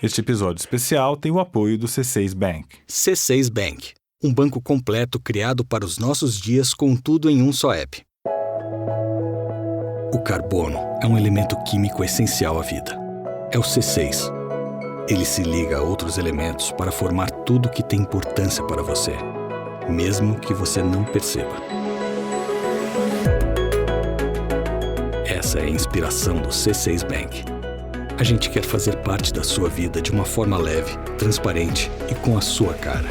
Este episódio especial tem o apoio do C6 Bank. C6 Bank, um banco completo criado para os nossos dias com tudo em um só app. O carbono é um elemento químico essencial à vida. É o C6. Ele se liga a outros elementos para formar tudo que tem importância para você, mesmo que você não perceba. Essa é a inspiração do C6 Bank. A gente quer fazer parte da sua vida de uma forma leve, transparente e com a sua cara.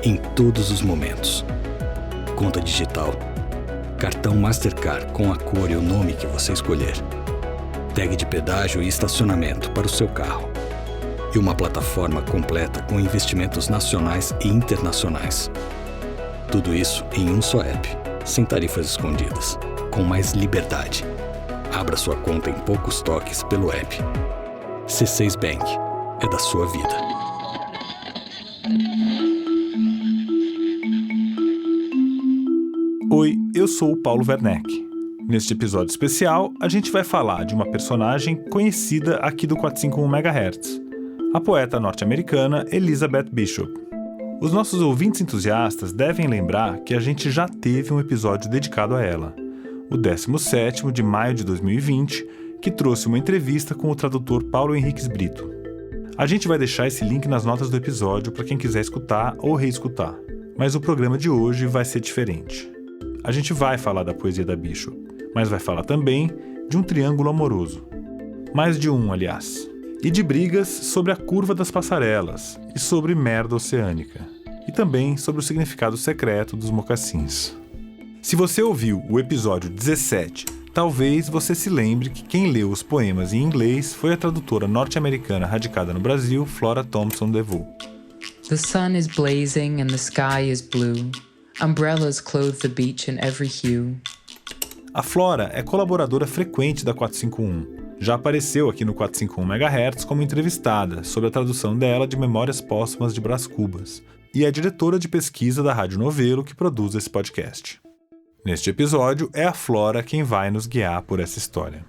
Em todos os momentos. Conta digital. Cartão Mastercard com a cor e o nome que você escolher. Tag de pedágio e estacionamento para o seu carro. E uma plataforma completa com investimentos nacionais e internacionais. Tudo isso em um só app, sem tarifas escondidas, com mais liberdade. Abra sua conta em poucos toques pelo app. C6 Bank. É da sua vida. Oi, eu sou o Paulo Werneck. Neste episódio especial, a gente vai falar de uma personagem conhecida aqui do 451 MHz, a poeta norte-americana Elizabeth Bishop. Os nossos ouvintes entusiastas devem lembrar que a gente já teve um episódio dedicado a ela, o 17º de maio de 2020, que trouxe uma entrevista com o tradutor Paulo Henriques Brito. A gente vai deixar esse link nas notas do episódio para quem quiser escutar ou reescutar, mas o programa de hoje vai ser diferente. A gente vai falar da poesia da Bishop, mas vai falar também de um triângulo amoroso. Mais de um, aliás. E de brigas sobre a curva das passarelas e sobre merda oceânica. E também sobre o significado secreto dos mocassins. Se você ouviu o episódio 17, talvez você se lembre que quem leu os poemas em inglês foi a tradutora norte-americana radicada no Brasil, Flora Thompson DeVoe. The sun is blazing and the sky is blue. Umbrellas clothe the beach in every hue. A Flora é colaboradora frequente da 451. Já apareceu aqui no 451 MHz como entrevistada sobre a tradução dela de Memórias Póstumas de Brás Cubas e é diretora de pesquisa da Rádio Novelo que produz esse podcast. Neste episódio, é a Flora quem vai nos guiar por essa história.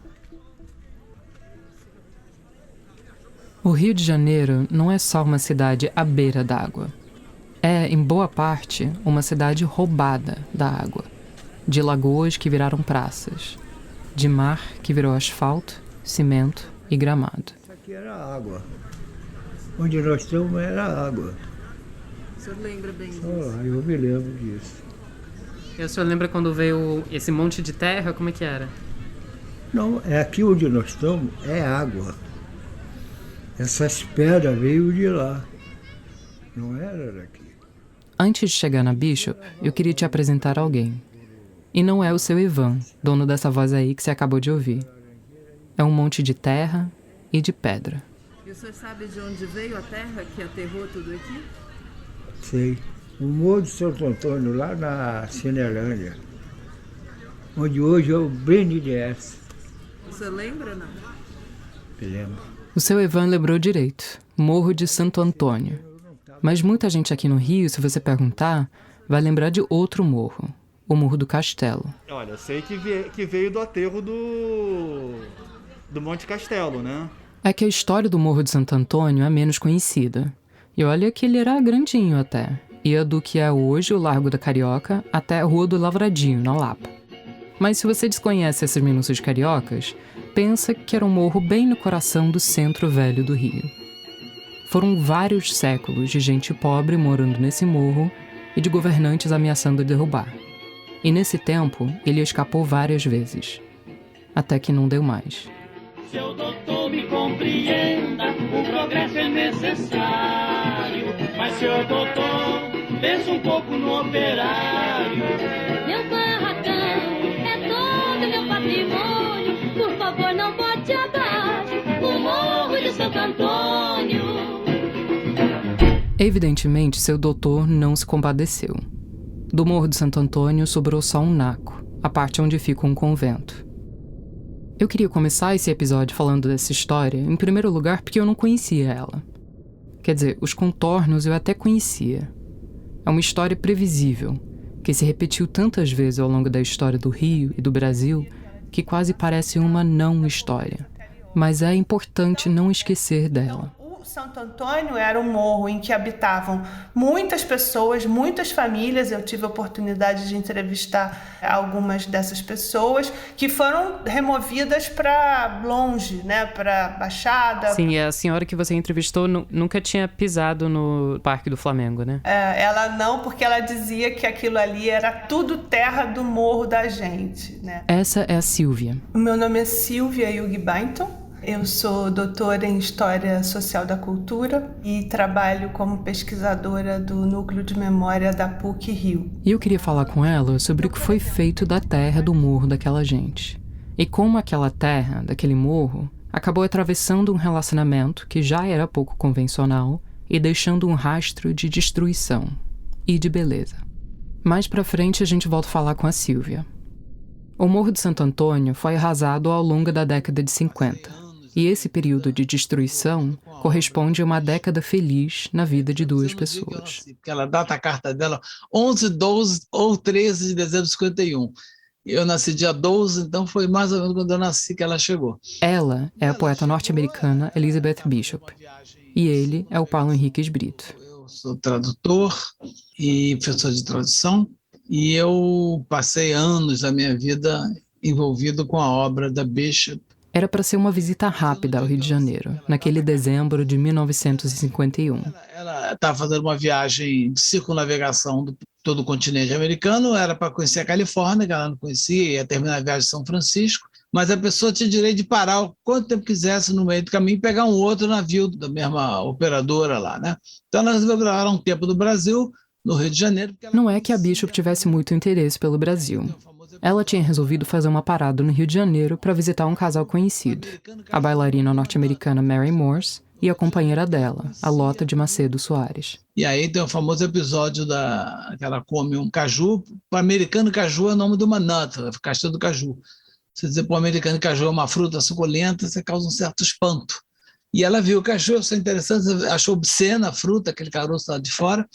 O Rio de Janeiro não é só uma cidade à beira d'água. É, em boa parte, uma cidade roubada da água. De lagoas que viraram praças. De mar que virou asfalto, cimento e gramado. Isso aqui era água. Onde nós estamos era água. O senhor lembra bem disso? Eu me lembro disso. E o senhor lembra quando veio esse monte de terra? Como é que era? Não, é aqui onde nós estamos é água. Essas pedras veio de lá. Não era daqui. Antes de chegar na Bishop, eu queria te apresentar alguém. E não é o seu Ivan, dono dessa voz aí que você acabou de ouvir. É um monte de terra e de pedra. E o senhor sabe de onde veio a terra que aterrou tudo aqui? Sei. O Morro de Santo Antônio, lá na Cinelândia, onde hoje é o BNDES. O senhor lembra, não? Me lembro. O seu Ivan lembrou direito. Morro de Santo Antônio. Mas muita gente aqui no Rio, se você perguntar, vai lembrar de outro morro. O Morro do Castelo. Olha, eu sei que veio do aterro do Monte Castelo, né? É que a história do Morro de Santo Antônio é menos conhecida. E olha que ele era grandinho até. Ia do que é hoje o Largo da Carioca até a Rua do Lavradinho, na Lapa. Mas se você desconhece essas minúcias cariocas, pensa que era um morro bem no coração do centro velho do Rio. Foram vários séculos de gente pobre morando nesse morro e de governantes ameaçando derrubar. E nesse tempo, ele escapou várias vezes. Até que não deu mais. Seu doutor me compreenda, o progresso é necessário. Mas seu doutor, pensa um pouco no operário. Meu barracão é todo meu patrimônio. Por favor, não bote abaixo o Morro de Santo Antônio. Evidentemente, seu doutor não se compadeceu. Do Morro de Santo Antônio sobrou só um naco, a parte onde fica um convento. Eu queria começar esse episódio falando dessa história, em primeiro lugar porque eu não conhecia ela. Quer dizer, os contornos eu até conhecia. É uma história previsível, que se repetiu tantas vezes ao longo da história do Rio e do Brasil, que quase parece uma não história. Mas é importante não esquecer dela. Santo Antônio era um morro em que habitavam muitas pessoas, muitas famílias. Eu tive a oportunidade de entrevistar algumas dessas pessoas que foram removidas para longe, né, para Baixada. Sim, e a senhora que você entrevistou nunca tinha pisado no Parque do Flamengo, né? Ela não, porque ela dizia que aquilo ali era tudo terra do morro da gente, né? Essa é a Silvia. O meu nome é Silvia Yugi Bainton. Eu sou doutora em História Social da Cultura e trabalho como pesquisadora do Núcleo de Memória da PUC-Rio. E eu queria falar com ela sobre o que foi feito da terra do morro daquela gente. E como aquela terra, daquele morro, acabou atravessando um relacionamento que já era pouco convencional e deixando um rastro de destruição e de beleza. Mais pra frente a gente volta a falar com a Silvia. O Morro de Santo Antônio foi arrasado ao longo da década de 50. E esse período de destruição corresponde a uma década feliz na vida de duas pessoas. Porque ela data a carta dela 11, 12 ou 13 de dezembro de 51. Eu nasci dia 12, então foi mais ou menos quando eu nasci que ela chegou. Ela é a poeta norte-americana Elizabeth Bishop. E ele é o Paulo Henriques Brito. Eu sou tradutor e professor de tradução. E eu passei anos da minha vida envolvido com a obra da Bishop. Era para ser uma visita rápida ao Rio de Janeiro, naquele dezembro de 1951. Ela estava fazendo uma viagem de circunnavegação do todo o continente americano, era para conhecer a Califórnia, que ela não conhecia, ia terminar a viagem de São Francisco, mas a pessoa tinha direito de parar o quanto tempo quisesse no meio do caminho e pegar um outro navio da mesma operadora lá, né? Então ela resolveu gravar um tempo do Brasil, no Rio de Janeiro. Não é que a Bishop tivesse muito interesse pelo Brasil. Ela tinha resolvido fazer uma parada no Rio de Janeiro para visitar um casal conhecido, a bailarina norte-americana Mary Morse e a companheira dela, a Lota de Macedo Soares. E aí tem o famoso episódio que ela come um caju. Para o americano, caju é o nome de uma nut, castanha do caju. Você dizer para o americano que caju é uma fruta suculenta, você causa um certo espanto. E ela viu o caju, achou interessante, achou obscena a fruta, aquele caroço lá de fora,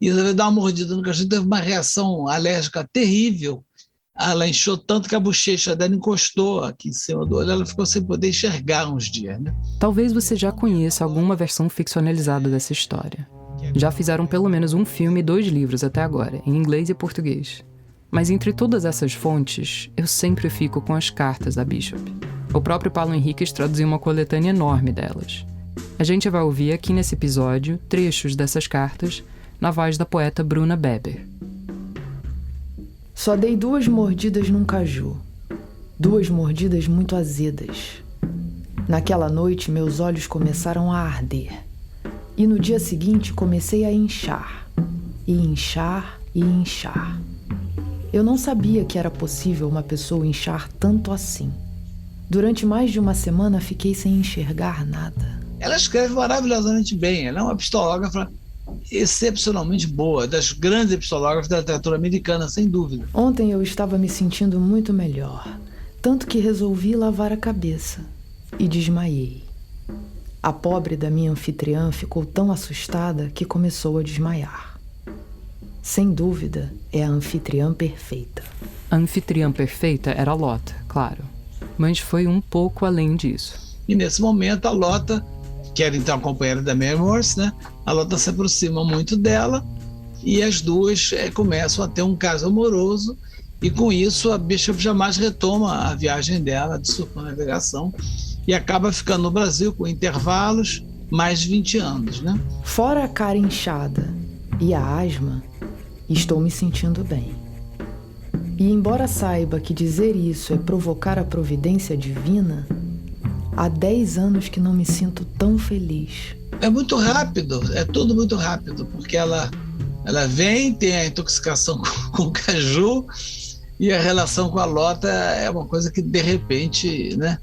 e resolveu dar uma mordida no caju, teve uma reação alérgica terrível. Ela inchou tanto que a bochecha dela encostou aqui em cima do olho, ela ficou sem poder enxergar uns dias, né? Talvez você já conheça alguma versão ficcionalizada dessa história. Já fizeram pelo menos um filme e 2 livros até agora, em inglês e português. Mas entre todas essas fontes, eu sempre fico com as cartas da Bishop. O próprio Paulo Henriques traduziu uma coletânea enorme delas. A gente vai ouvir aqui nesse episódio trechos dessas cartas na voz da poeta Bruna Beber. Só dei 2 mordidas num caju. 2 mordidas muito azedas. Naquela noite, meus olhos começaram a arder. E no dia seguinte, comecei a inchar. E inchar, e inchar. Eu não sabia que era possível uma pessoa inchar tanto assim. Durante mais de uma semana, fiquei sem enxergar nada. Ela escreve maravilhosamente bem. Ela é uma pistológrafa excepcionalmente boa, das grandes epistógrafas da literatura americana, sem dúvida. Ontem eu estava me sentindo muito melhor, tanto que resolvi lavar a cabeça e desmaiei. A pobre da minha anfitriã ficou tão assustada que começou a desmaiar. Sem dúvida, é a anfitriã perfeita. A anfitriã perfeita era a Lota, claro, mas foi um pouco além disso. E nesse momento a Lota, que era então a companheira da Mary Morse, né? A Lota se aproxima muito dela e as duas começam a ter um caso amoroso, e com isso a Bishop jamais retoma a viagem dela de circunnavegação e acaba ficando no Brasil com intervalos mais de 20 anos, né? Fora a cara inchada e a asma, estou me sentindo bem. E embora saiba que dizer isso é provocar a providência divina, há 10 anos que não me sinto tão feliz. É muito rápido, é tudo muito rápido, porque ela vem, tem a intoxicação com o caju, e a relação com a Lota é uma coisa que de repente, né?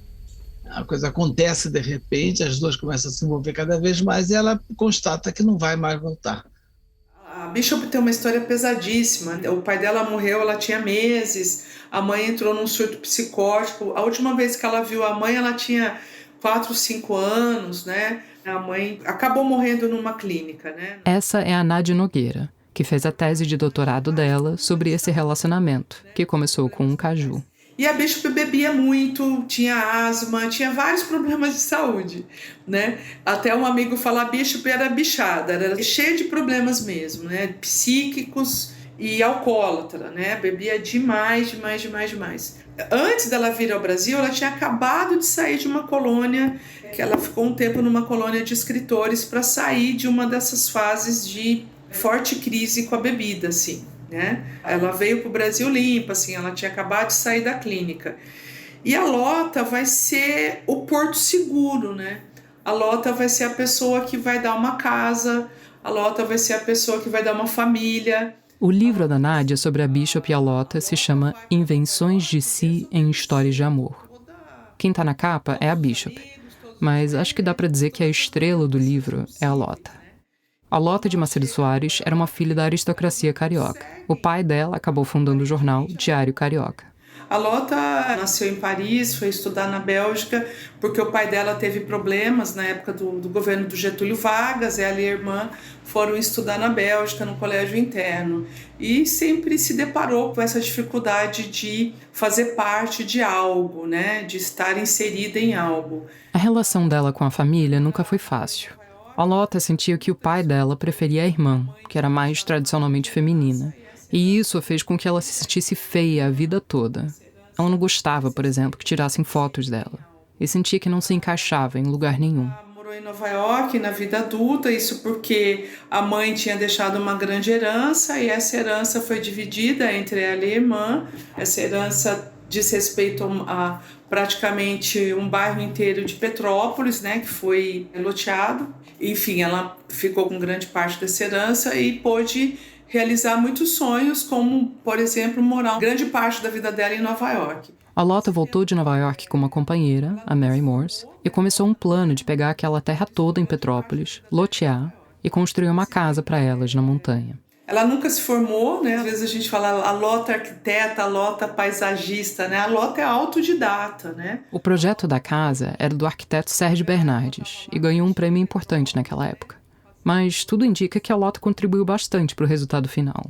A coisa acontece de repente, as duas começam a se envolver cada vez mais e ela constata que não vai mais voltar. A Bishop tem uma história pesadíssima. O pai dela morreu, ela tinha meses, a mãe entrou num surto psicótico. A última vez que ela viu a mãe, ela tinha 4, 5 anos, né? A mãe acabou morrendo numa clínica, né? Essa é a Nádia Nogueira, que fez a tese de doutorado dela sobre esse relacionamento, que começou com um caju. E a Bishop bebia muito, tinha asma, tinha vários problemas de saúde, né? Até um amigo falou, a Bishop era bichada, era cheia de problemas mesmo, né? Psíquicos e alcoólatra, né? Bebia demais. Antes dela vir ao Brasil, ela tinha acabado de sair de uma colônia, que ela ficou um tempo numa colônia de escritores para sair de uma dessas fases de forte crise com a bebida, assim, né? Ela veio para o Brasil limpa, assim, ela tinha acabado de sair da clínica. E a Lota vai ser o porto seguro, né? A Lota vai ser a pessoa que vai dar uma casa, a Lota vai ser a pessoa que vai dar uma família. O livro da Nádia sobre a Bishop e a Lota se chama Invenções de Si em Histórias de Amor. Quem tá na capa é a Bishop, mas acho que dá para dizer que a estrela do livro é a Lota. A Lota de Macedo Soares era uma filha da aristocracia carioca. O pai dela acabou fundando o jornal Diário Carioca. A Lota nasceu em Paris, foi estudar na Bélgica, porque o pai dela teve problemas na época do governo do Getúlio Vargas, ela e a irmã foram estudar na Bélgica, no colégio interno. E sempre se deparou com essa dificuldade de fazer parte de algo, né? De estar inserida em algo. A relação dela com a família nunca foi fácil. A Lota sentia que o pai dela preferia a irmã, que era mais tradicionalmente feminina. E isso fez com que ela se sentisse feia a vida toda. Ela não gostava, por exemplo, que tirassem fotos dela. E sentia que não se encaixava em lugar nenhum. Morou em Nova York na vida adulta, isso porque a mãe tinha deixado uma grande herança e essa herança foi dividida entre ela e a irmã. Essa herança diz respeito a praticamente um bairro inteiro de Petrópolis, né, que foi loteado. Enfim, ela ficou com grande parte dessa herança e pôde realizar muitos sonhos, como, por exemplo, morar grande parte da vida dela em Nova York. A Lota voltou de Nova York com uma companheira, a Mary Morse, e começou um plano de pegar aquela terra toda em Petrópolis, lotear e construir uma casa para elas na montanha. Ela nunca se formou, né? Às vezes a gente fala a Lota arquiteta, a Lota paisagista, né? A Lota é autodidata, né? O projeto da casa era do arquiteto Sérgio Bernardes e ganhou um prêmio importante naquela época. Mas tudo indica que a Lota contribuiu bastante para o resultado final.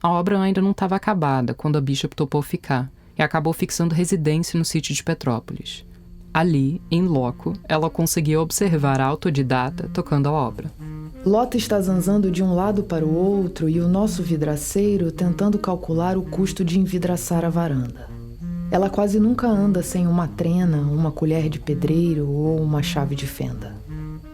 A obra ainda não estava acabada quando a Bishop topou ficar e acabou fixando residência no sítio de Petrópolis. Ali, em loco, ela conseguia observar a autodidata tocando a obra. Lota está zanzando de um lado para o outro e o nosso vidraceiro tentando calcular o custo de envidraçar a varanda. Ela quase nunca anda sem uma trena, uma colher de pedreiro ou uma chave de fenda.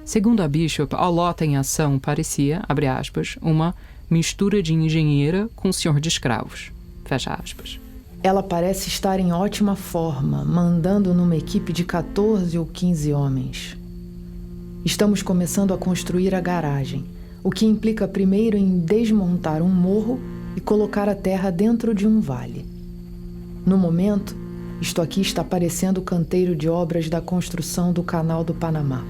Segundo a Bishop, a Lota em ação parecia, abre aspas, uma mistura de engenheira com senhor de escravos, fecha aspas. Ela parece estar em ótima forma, mandando numa equipe de 14 ou 15 homens. Estamos começando a construir a garagem, o que implica primeiro em desmontar um morro e colocar a terra dentro de um vale. No momento, isto aqui está parecendo o canteiro de obras da construção do Canal do Panamá.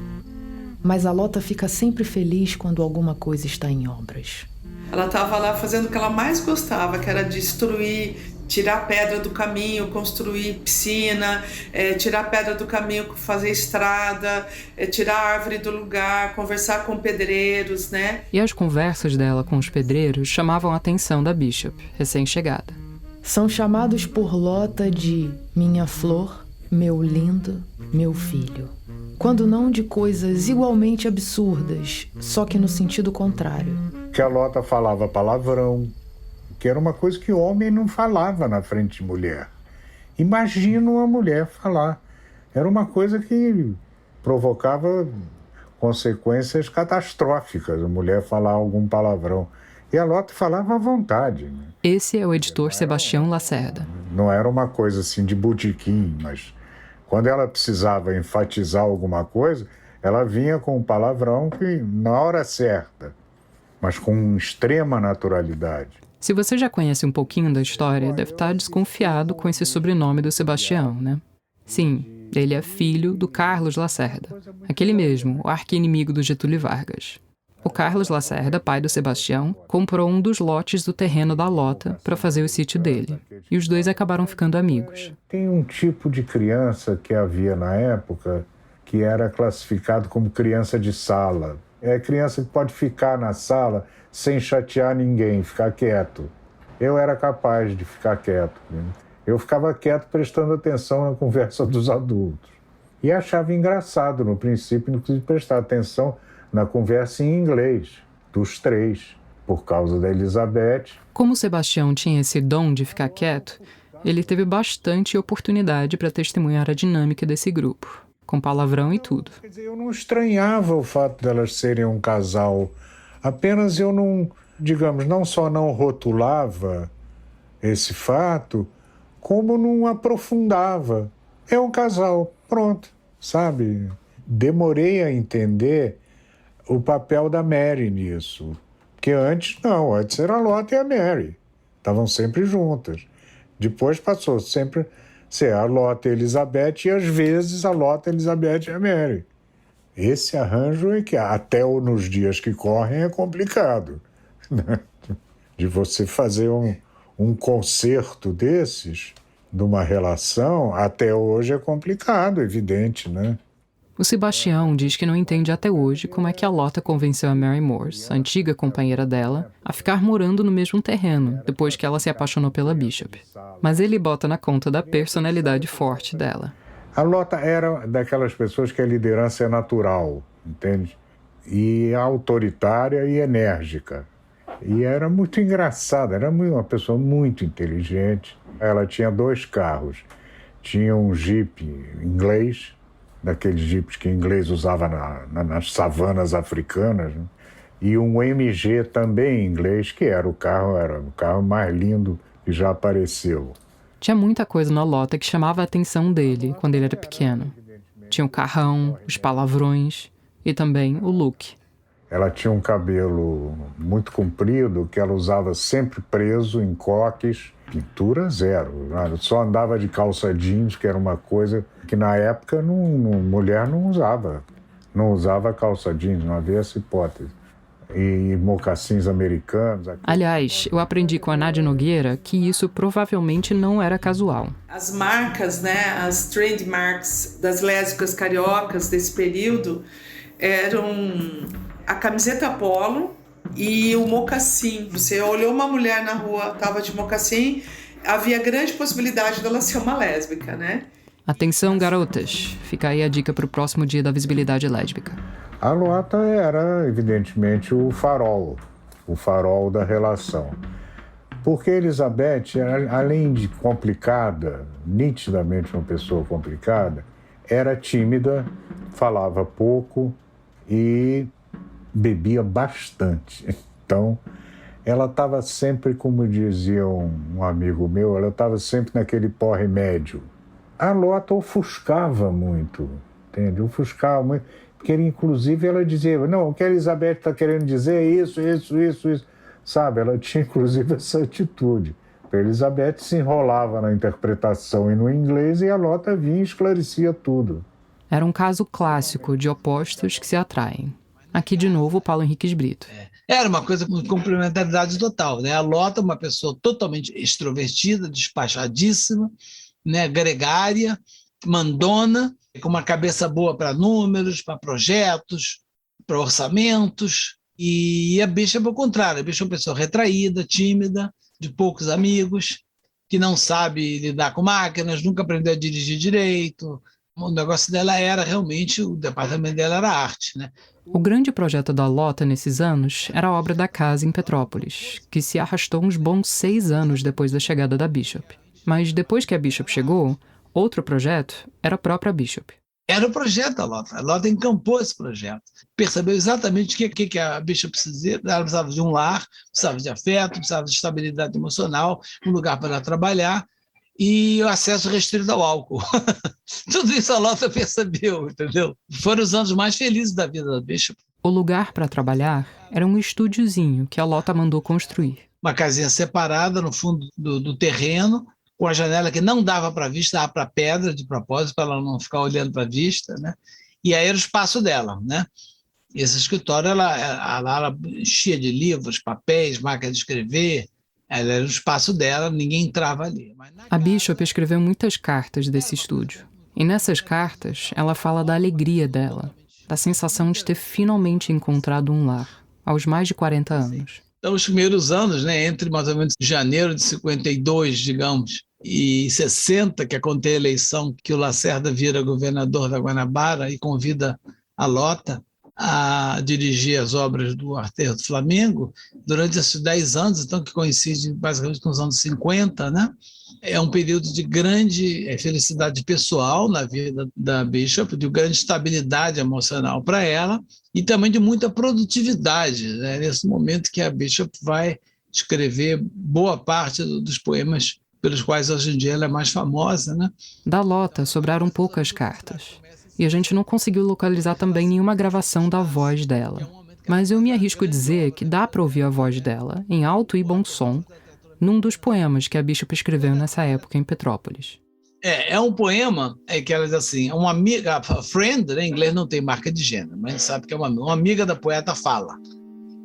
Mas a Lota fica sempre feliz quando alguma coisa está em obras. Ela estava lá fazendo o que ela mais gostava, que era destruir, tirar pedra do caminho, construir piscina, tirar pedra do caminho, fazer estrada, tirar a árvore do lugar, conversar com pedreiros, né? E as conversas dela com os pedreiros chamavam a atenção da Bishop, recém-chegada. São chamados por Lota de minha flor, meu lindo, meu filho. Quando não de coisas igualmente absurdas, só que no sentido contrário. Que a Lota falava palavrão, que era uma coisa que o homem não falava na frente de mulher. Imagina uma mulher falar. Era uma coisa que provocava consequências catastróficas, a mulher falar algum palavrão. E a Lota falava à vontade. Né? Esse é o editor Sebastião Lacerda. Não era uma coisa assim de botequim, mas quando ela precisava enfatizar alguma coisa, ela vinha com um palavrão que na hora certa, mas com extrema naturalidade. Se você já conhece um pouquinho da história, deve estar desconfiado com esse sobrenome do Sebastião, né? Sim, ele é filho do Carlos Lacerda, aquele mesmo, o arqui-inimigo do Getúlio Vargas. O Carlos Lacerda, pai do Sebastião, comprou um dos lotes do terreno da Lota para fazer o sítio dele. E os dois acabaram ficando amigos. Tem um tipo de criança que havia na época que era classificado como criança de sala. É criança que pode ficar na sala sem chatear ninguém, ficar quieto. Eu era capaz de ficar quieto. Eu ficava quieto prestando atenção na conversa dos adultos. E achava engraçado, no princípio, inclusive prestar atenção na conversa em inglês, dos três, por causa da Elizabeth. Como o Sebastião tinha esse dom de ficar quieto, ele teve bastante oportunidade para testemunhar a dinâmica desse grupo, com palavrão e tudo. Quer dizer, eu não estranhava o fato delas serem um casal, apenas eu não, digamos, não só não rotulava esse fato, como não aprofundava. É um casal, pronto, sabe? Demorei a entender o papel da Mary nisso. Porque antes era a Lotte e a Mary. Estavam sempre juntas. Depois passou sempre a ser a Lotte e a Elizabeth e às vezes a Lotte, a Elizabeth e a Mary. Esse arranjo é que até nos dias que correm é complicado. Né? De você fazer um concerto desses, de uma relação, até hoje é complicado, evidente, né? O Sebastião diz que não entende até hoje como é que a Lotte convenceu a Mary Morse, a antiga companheira dela, a ficar morando no mesmo terreno, depois que ela se apaixonou pela Bishop. Mas ele bota na conta da personalidade forte dela. A Lotte era daquelas pessoas que a liderança é natural, entende? E autoritária e enérgica. E era muito engraçada, era uma pessoa muito inteligente. Ela tinha 2 carros. Tinha um Jeep inglês, daqueles jipes que o inglês usava nas savanas africanas, né? E um MG também inglês, que era o carro mais lindo que já apareceu. Tinha muita coisa na Lotte que chamava a atenção dele quando ele era pequeno. Tinha o carrão, os palavrões e também o look. Ela tinha um cabelo muito comprido, que ela usava sempre preso em coques, pintura zero. Só andava de calça jeans, que era uma coisa que na época mulher não usava. Não usava calça jeans, não havia essa hipótese. E mocassins americanos. Aliás, eu aprendi com a Nádia Nogueira que isso provavelmente não era casual. As marcas, né, as trademarks das lésbicas cariocas desse período eram a camiseta polo e o mocassim. Você olhou uma mulher na rua, estava de mocassim, havia grande possibilidade dela ser uma lésbica, né? Atenção, garotas. Fica aí a dica para o próximo dia da visibilidade lésbica. A Lotte era, evidentemente, o farol da relação. Porque Elizabeth, além de complicada, nitidamente uma pessoa complicada, era tímida, falava pouco e bebia bastante. Então, ela estava sempre, como dizia um amigo meu, ela estava sempre naquele porre médio. A Lotte ofuscava muito, entende? Ofuscava muito, porque inclusive ela dizia, não, o que a Elizabeth está querendo dizer é isso, sabe? Ela tinha inclusive essa atitude. A Elizabeth se enrolava na interpretação e no inglês e a Lotte vinha e esclarecia tudo. Era um caso clássico de opostos que se atraem. Aqui de novo o Paulo Henriques Brito. Era uma coisa com complementaridade total, né? A Lotte, uma pessoa totalmente extrovertida, despachadíssima, né? Gregária, mandona, com uma cabeça boa para números, para projetos, para orçamentos. E a Bishop, ao contrário, a Bishop é uma pessoa retraída, tímida, de poucos amigos, que não sabe lidar com máquinas, nunca aprendeu a dirigir direito. O negócio dela era realmente, o departamento dela era arte, né? O grande projeto da Lotte nesses anos era a obra da casa em Petrópolis, que se arrastou uns bons 6 anos depois da chegada da Bishop. Mas depois que a Bishop chegou, outro projeto era a própria Bishop. Era o projeto da Lotte. A Lotte encampou esse projeto. Percebeu exatamente o que a Bishop precisava. Ela precisava de um lar, precisava de afeto, precisava de estabilidade emocional, um lugar para ela trabalhar e o acesso restrito ao álcool. Tudo isso a Lotte percebeu, entendeu? Foram os anos mais felizes da vida da Bishop. O lugar para trabalhar era um estúdiozinho que a Lotte mandou construir. Uma casinha separada no fundo do terreno, com a janela que não dava para a vista, dava para a pedra, de propósito, para ela não ficar olhando para a vista, né? E aí era o espaço dela, né? Esse escritório, ela enchia de livros, papéis, máquina de escrever, ela era o espaço dela, ninguém entrava ali. A Bishop escreveu muitas cartas desse estúdio. E nessas cartas, ela fala da alegria dela, da sensação de ter finalmente encontrado um lar, aos mais de 40 anos. Então, os primeiros anos, né, entre mais ou menos janeiro de 52, digamos, 1960, que acontece a eleição que o Lacerda vira governador da Guanabara e convida a Lota a dirigir as obras do Aterro do Flamengo, durante esses 10 anos, então, que coincide basicamente com os anos 50, né? É um período de grande felicidade pessoal na vida da Bishop, de grande estabilidade emocional para ela e também de muita produtividade, né? Nesse momento que a Bishop vai escrever boa parte dos poemas pelos quais hoje em dia ela é mais famosa, né? Da Lota sobraram poucas cartas. E a gente não conseguiu localizar também nenhuma gravação da voz dela. Mas eu me arrisco a dizer que dá para ouvir a voz dela, em alto e bom som, num dos poemas que a Bishop escreveu nessa época em Petrópolis. É um poema que ela diz assim, uma amiga, a friend, né, em inglês não tem marca de gênero, mas a gente sabe que é uma amiga da poeta fala.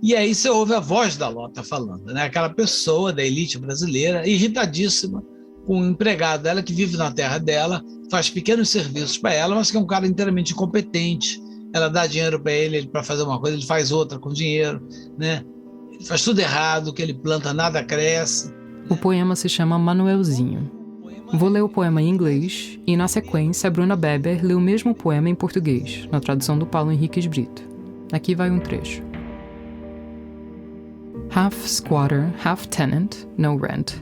E aí você ouve a voz da Lota falando, né? Aquela pessoa da elite brasileira, irritadíssima, com um empregado dela que vive na terra dela, faz pequenos serviços para ela, mas que é um cara inteiramente incompetente. Ela dá dinheiro para ele para fazer uma coisa, ele faz outra com dinheiro, né? Ele faz tudo errado, o que ele planta nada cresce. O poema se chama Manuelzinho. Vou ler o poema em inglês e, na sequência, a Bruna Beber lê o mesmo poema em português, na tradução do Paulo Henriques Brito. Aqui vai um trecho. Half squatter, half tenant, no rent.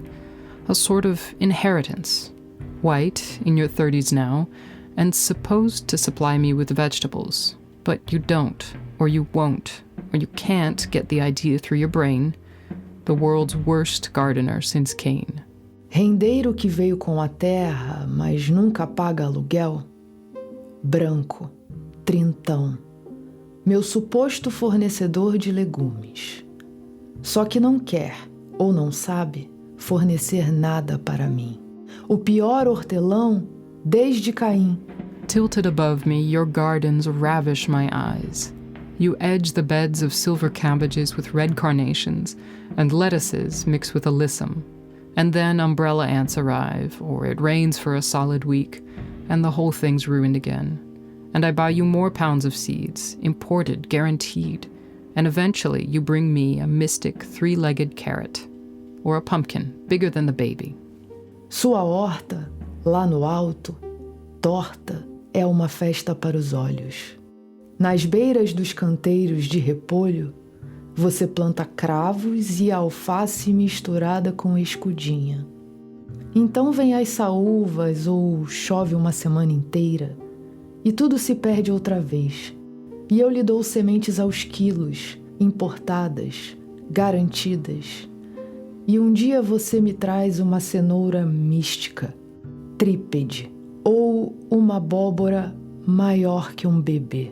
A sort of inheritance. White, in your 30s now, and supposed to supply me with vegetables. But you don't, or you won't, or you can't get the idea through your brain. The world's worst gardener since Cain. Rendeiro que veio com a terra, mas nunca paga aluguel. Branco, trintão, meu suposto fornecedor de legumes. Só que não quer, ou não sabe, fornecer nada para mim. O pior hortelão desde Caim. Tilted above me, your gardens ravish my eyes. You edge the beds of silver cabbages with red carnations, and lettuces mixed with alyssum. And then umbrella ants arrive, or it rains for a solid week, and the whole thing's ruined again. And I buy you more pounds of seeds, imported, guaranteed, and eventually you bring me a mystic three-legged carrot, or a pumpkin bigger than the baby. Sua horta, lá no alto, torta, é uma festa para os olhos. Nas beiras dos canteiros de repolho, você planta cravos e alface misturada com escudinha. Então vem as saúvas ou chove uma semana inteira e tudo se perde outra vez. E eu lhe dou sementes aos quilos, importadas, garantidas. E um dia você me traz uma cenoura mística, trípede, ou uma abóbora maior que um bebê.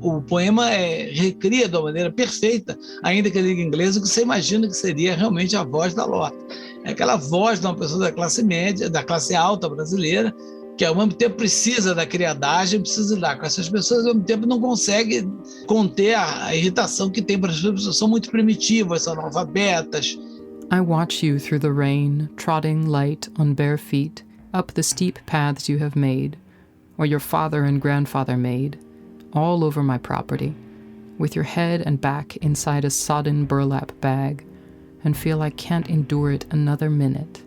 O poema recria de uma maneira perfeita, ainda que ele diga em inglês, o que você imagina que seria realmente a voz da Lota. É aquela voz de uma pessoa da classe média, da classe alta brasileira, que ao mesmo tempo precisa da criadagem, precisa lidar com essas pessoas, ao mesmo tempo não consegue conter a irritação que tem para as pessoas. São muito primitivas, são analfabetas. I watch you through the rain, trotting light on bare feet, up the steep paths you have made, or your father and grandfather made, all over my property, with your head and back inside a sodden burlap bag, and feel I can't endure it another minute.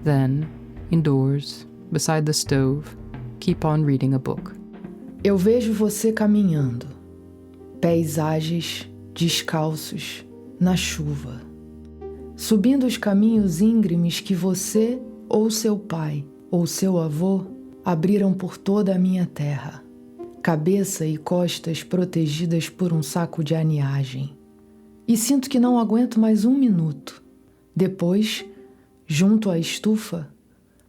Then, indoors, beside the stove, keep on reading a book. Eu vejo você caminhando, pés ágeis, descalços, na chuva, subindo os caminhos íngremes que você, ou seu pai, ou seu avô, abriram por toda a minha terra. Cabeça e costas protegidas por um saco de aniagem. E sinto que não aguento mais um minuto. Depois, junto à estufa,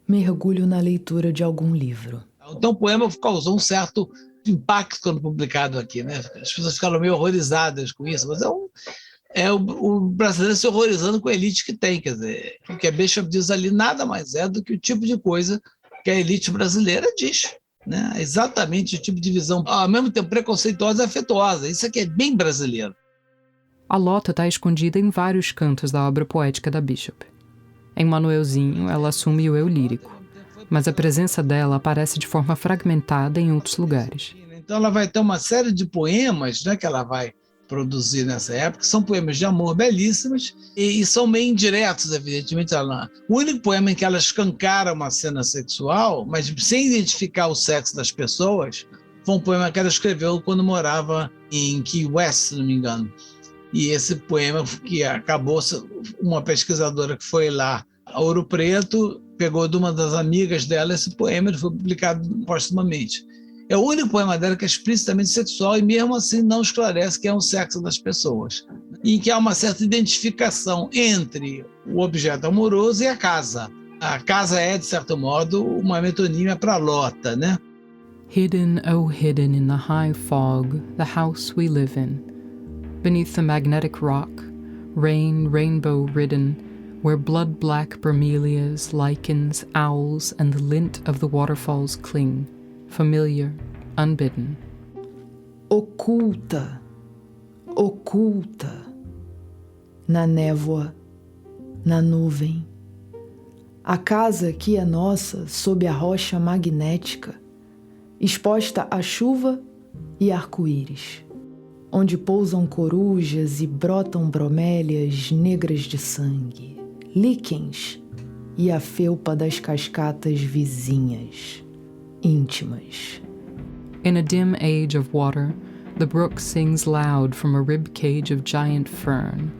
mergulho na leitura de algum livro. Então o poema causou um certo impacto quando publicado aqui, né? As pessoas ficaram meio horrorizadas com isso, mas o brasileiro se horrorizando com a elite que tem, quer dizer, o que a Bishop diz ali nada mais é do que o tipo de coisa que a elite brasileira diz, né? Exatamente o tipo de visão, ao mesmo tempo preconceituosa e afetuosa. Isso aqui é bem brasileiro. A Lota está escondida em vários cantos da obra poética da Bishop. Em Manuelzinho, ela assume o eu lírico, mas a presença dela aparece de forma fragmentada em outros lugares. Então ela vai ter uma série de poemas, né, que ela vai produzir nessa época, são poemas de amor belíssimos e são meio indiretos, evidentemente. O único poema em que ela escancara uma cena sexual, mas sem identificar o sexo das pessoas, foi um poema que ela escreveu quando morava em Key West, se não me engano. E esse poema, que acabou, uma pesquisadora que foi lá a Ouro Preto, pegou de uma das amigas dela esse poema e foi publicado póstumamente. É o único poema dela que é explicitamente sexual e mesmo assim não esclarece que é o sexo das pessoas. E que há uma certa identificação entre o objeto amoroso e a casa. A casa é, de certo modo, uma metonímia para Lota, né? Hidden, oh hidden in the high fog, the house we live in. Beneath the magnetic rock, rainbow-ridden, where blood-black bromelias, lichens, owls, and the lint of the waterfalls cling. Familiar, unbidden. Oculta, oculta, na névoa, na nuvem. A casa que é nossa sob a rocha magnética, exposta à chuva e arco-íris, onde pousam corujas e brotam bromélias negras de sangue, líquens e a felpa das cascatas vizinhas. Íntimas. In a dim age of water, the brook sings loud from a rib cage of giant fern.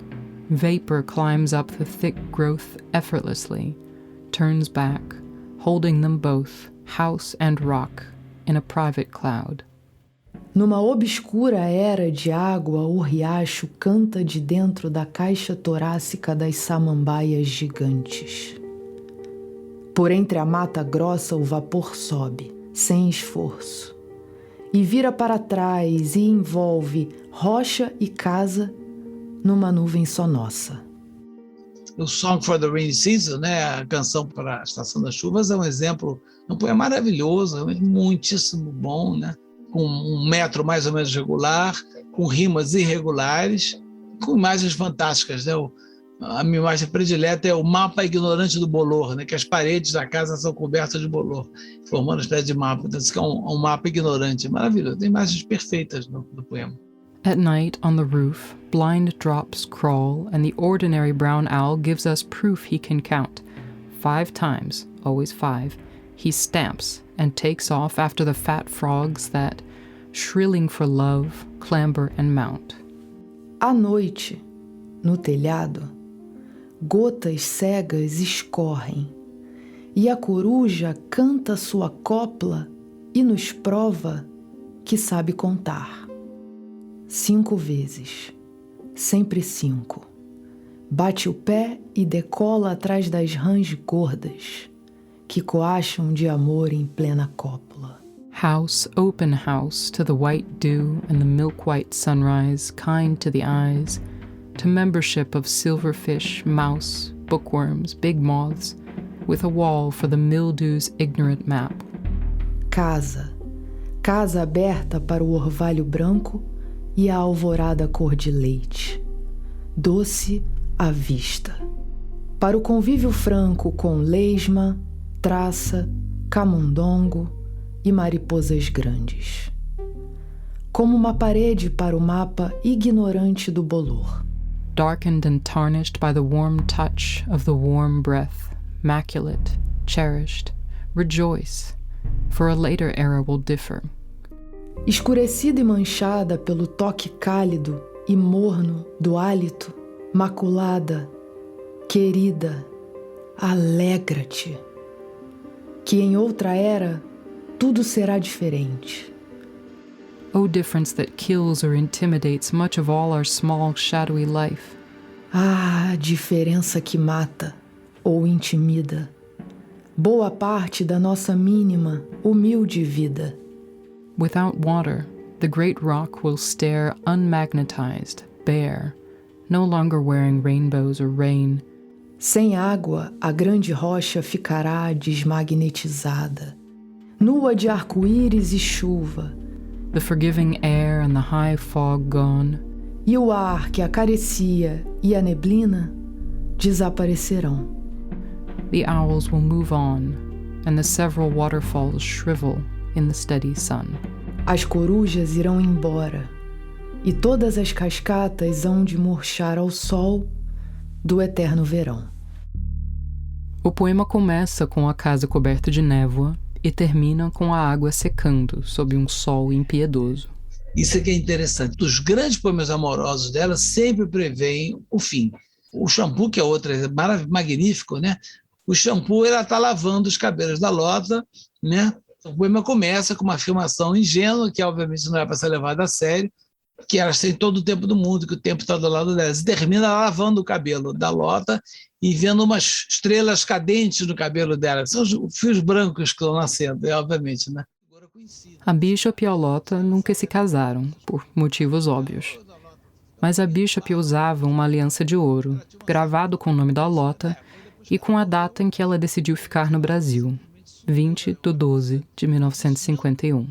Vapor climbs up the thick growth effortlessly, turns back, holding them both, house and rock, in a private cloud. Numa obscura era de água, o riacho canta de dentro da caixa torácica das samambaias gigantes. Por entre a mata grossa o vapor sobe, sem esforço, e vira para trás e envolve rocha e casa numa nuvem só nossa. O Song for the Rainy Season, né, a canção para a Estação das Chuvas, é um exemplo, um poema maravilhoso, muitíssimo bom, né, com um metro mais ou menos regular, com rimas irregulares, com imagens fantásticas, né? A minha imagem predileta é o mapa ignorante do bolor, né? Que as paredes da casa são cobertas de bolor, formando uma espécie de mapa. Então, isso é um mapa ignorante. Maravilhoso. Tem imagens perfeitas no poema. At night, on the roof, blind drops crawl, and the ordinary brown owl gives us proof he can count. 5 times, always 5, he stamps and takes off after the fat frogs that, shrilling for love, clamber and mount. À noite, no telhado, gotas cegas escorrem, e a coruja canta sua copla e nos prova que sabe contar. 5 vezes, sempre 5. Bate o pé e decola atrás das rãs gordas, que coacham de amor em plena cópula. House, open house, to the white dew and the milk-white sunrise, kind to the eyes, to membership of silverfish, mouse, bookworms, big moths, with a wall for the mildew's ignorant map. Casa, casa aberta para o orvalho branco e a alvorada cor de leite, doce à vista. Para o convívio franco com lesma, traça, camundongo e mariposas grandes. Como uma parede para o mapa ignorante do bolor. Darkened and tarnished by the warm touch of the warm breath, maculate, cherished, rejoice, for a later era will differ. Escurecida e manchada pelo toque cálido e morno do hálito, maculada, querida, alegra-te, que em outra era tudo será diferente. O difference that kills or intimidates much of all our small, shadowy life. Ah, diferença que mata ou intimida boa parte da nossa mínima, humilde vida. Without water, the great rock will stare unmagnetized, bare, no longer wearing rainbows or rain. Sem água, a grande rocha ficará desmagnetizada, nua de arco-íris e chuva. The forgiving air and the high fog gone. E o ar que acaricia e a neblina desaparecerão. The owls will move on, and the several waterfalls shrivel in the steady sun. As corujas irão embora, e todas as cascatas hão de murchar ao sol do eterno verão. O poema começa com a casa coberta de névoa e termina com a água secando sob um sol impiedoso. Isso é que é interessante. Os grandes poemas amorosos dela sempre preveem o fim. O shampoo, que é outro, é magnífico, né? O shampoo, ela está lavando os cabelos da Lota, né? O poema começa com uma afirmação ingênua, que obviamente não é para ser levada a sério, que elas têm todo o tempo do mundo, que o tempo está do lado delas. E termina lavando o cabelo da Lota e vendo umas estrelas cadentes no cabelo dela. São os fios brancos que estão nascendo, obviamente, né? A Bishop e a Lota nunca se casaram, por motivos óbvios. Mas a Bishop usava uma aliança de ouro, gravado com o nome da Lota e com a data em que ela decidiu ficar no Brasil, 20/12/1951.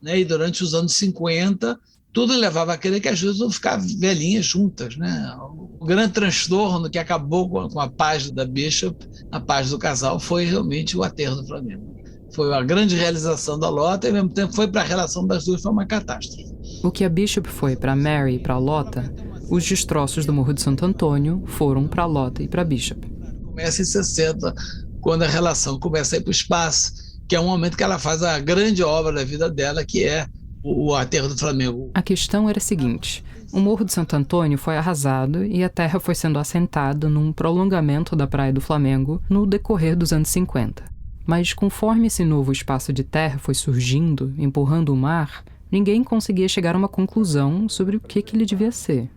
E durante os anos 50, tudo levava a crer que as duas vão ficar velhinhas juntas, né? O grande transtorno que acabou com a paz da Bishop, a paz do casal, foi realmente o aterro do Flamengo. Foi a grande realização da Lota e, ao mesmo tempo, foi para a relação das duas, foi uma catástrofe. O que a Bishop foi para Mary e para a Lota, os destroços do Morro de Santo Antônio foram para a Lota e para a Bishop. Começa em 60, quando a relação começa a ir para o espaço, que é um momento que ela faz a grande obra da vida dela, que é o aterro do Flamengo. A questão era a seguinte: o Morro de Santo Antônio foi arrasado e a terra foi sendo assentada num prolongamento da Praia do Flamengo no decorrer dos anos 50. Mas conforme esse novo espaço de terra foi surgindo, empurrando o mar, ninguém conseguia chegar a uma conclusão sobre o que ele devia ser.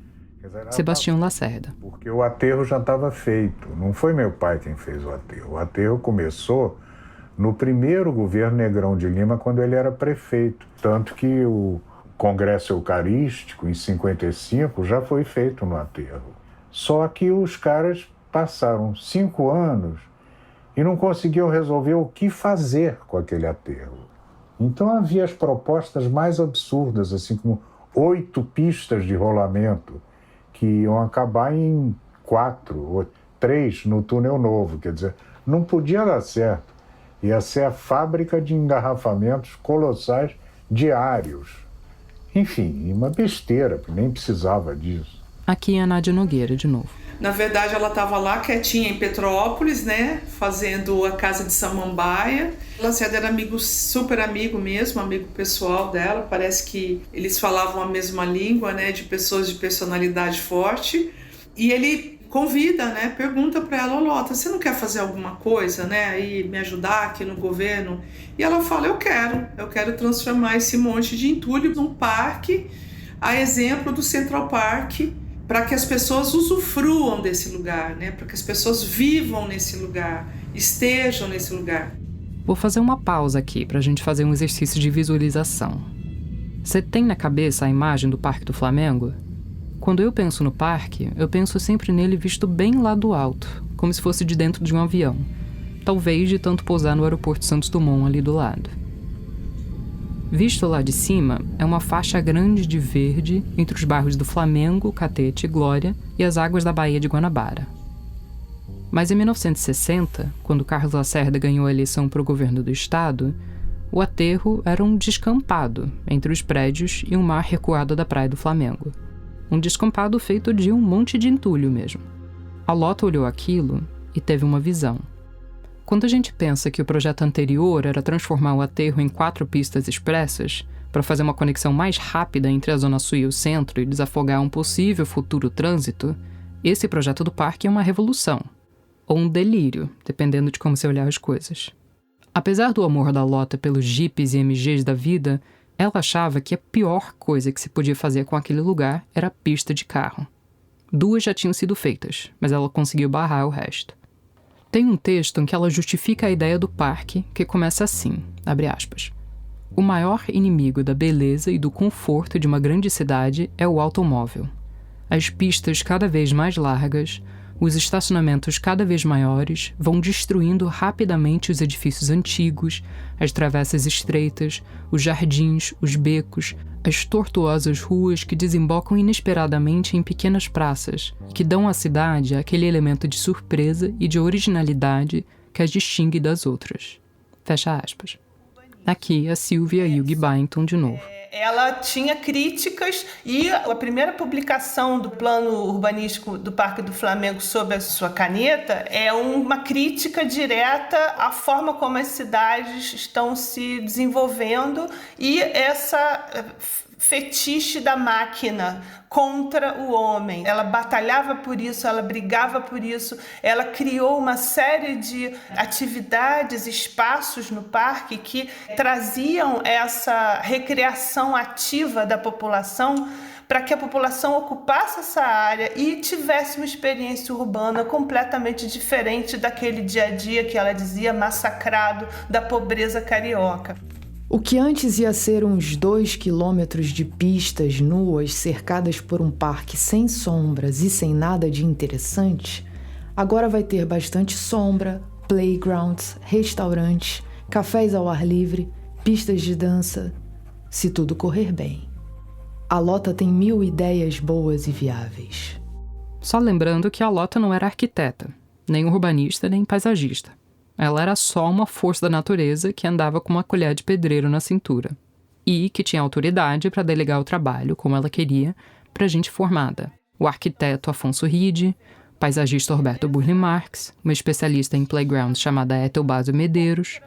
Sebastião Lacerda. Porque o aterro já estava feito. Não foi meu pai quem fez o aterro. O aterro começou no primeiro governo Negrão de Lima, quando ele era prefeito. Tanto que o Congresso Eucarístico, em 55, já foi feito no aterro. Só que os caras passaram 5 anos e não conseguiam resolver o que fazer com aquele aterro. Então havia as propostas mais absurdas, assim como 8 pistas de rolamento, que iam acabar em 4 ou 3 no túnel novo. Quer dizer, não podia dar certo. Ia ser a fábrica de engarrafamentos colossais diários. Enfim, uma besteira, porque nem precisava disso. Aqui é a Nádia Nogueira, de novo. Na verdade, ela estava lá quietinha em Petrópolis, né, fazendo a Casa de Samambaia. Lacerda era amigo, super amigo mesmo, amigo pessoal dela. Parece que eles falavam a mesma língua, né, de pessoas de personalidade forte. E ele convida, né, pergunta para ela: Lota, você não quer fazer alguma coisa, né, e me ajudar aqui no governo? E ela fala: eu quero transformar esse monte de entulho num parque, a exemplo do Central Park, para que as pessoas usufruam desse lugar, né? Para que as pessoas vivam nesse lugar, estejam nesse lugar. Vou fazer uma pausa aqui para a gente fazer um exercício de visualização. Você tem na cabeça a imagem do Parque do Flamengo? Quando eu penso no parque, eu penso sempre nele visto bem lá do alto, como se fosse de dentro de um avião. Talvez de tanto pousar no aeroporto Santos Dumont ali do lado. Visto lá de cima, é uma faixa grande de verde entre os bairros do Flamengo, Catete e Glória e as águas da Baía de Guanabara. Mas em 1960, quando Carlos Lacerda ganhou a eleição para o governo do estado, o aterro era um descampado entre os prédios e o mar recuado da Praia do Flamengo. Um descampado feito de um monte de entulho mesmo. A Lota olhou aquilo e teve uma visão. Quando a gente pensa que o projeto anterior era transformar o aterro em 4 pistas expressas para fazer uma conexão mais rápida entre a Zona Sul e o centro e desafogar um possível futuro trânsito, esse projeto do parque é uma revolução. Ou um delírio, dependendo de como você olhar as coisas. Apesar do amor da Lota pelos jipes e MGs da vida, ela achava que a pior coisa que se podia fazer com aquele lugar era a pista de carro. 2 já tinham sido feitas, mas ela conseguiu barrar o resto. Tem um texto em que ela justifica a ideia do parque, que começa assim, abre aspas: o maior inimigo da beleza e do conforto de uma grande cidade é o automóvel. As pistas cada vez mais largas, os estacionamentos cada vez maiores vão destruindo rapidamente os edifícios antigos, as travessas estreitas, os jardins, os becos, as tortuosas ruas que desembocam inesperadamente em pequenas praças e que dão à cidade aquele elemento de surpresa e de originalidade que as distingue das outras. Fecha aspas. Aqui a Sylvia Hugues Byington de novo. Ela tinha críticas e a primeira publicação do plano urbanístico do Parque do Flamengo sob a sua caneta é uma crítica direta à forma como as cidades estão se desenvolvendo e essa fetiche da máquina contra o homem. Ela batalhava por isso, ela brigava por isso, ela criou uma série de atividades, espaços no parque que traziam essa recreação ativa da população para que a população ocupasse essa área e tivesse uma experiência urbana completamente diferente daquele dia a dia que ela dizia massacrado da pobreza carioca. O que antes ia ser uns 2 quilômetros de pistas nuas cercadas por um parque sem sombras e sem nada de interessante, agora vai ter bastante sombra, playgrounds, restaurantes, cafés ao ar livre, pistas de dança, se tudo correr bem. A Lota tem 1000 ideias boas e viáveis. Só lembrando que a Lota não era arquiteta, nem urbanista, nem paisagista. Ela era só uma força da natureza que andava com uma colher de pedreiro na cintura e que tinha autoridade para delegar o trabalho, como ela queria, para gente formada. O arquiteto Afonso Ride, o paisagista Roberto Burle Marx, uma especialista em playgrounds chamada Etelbásio Medeiros,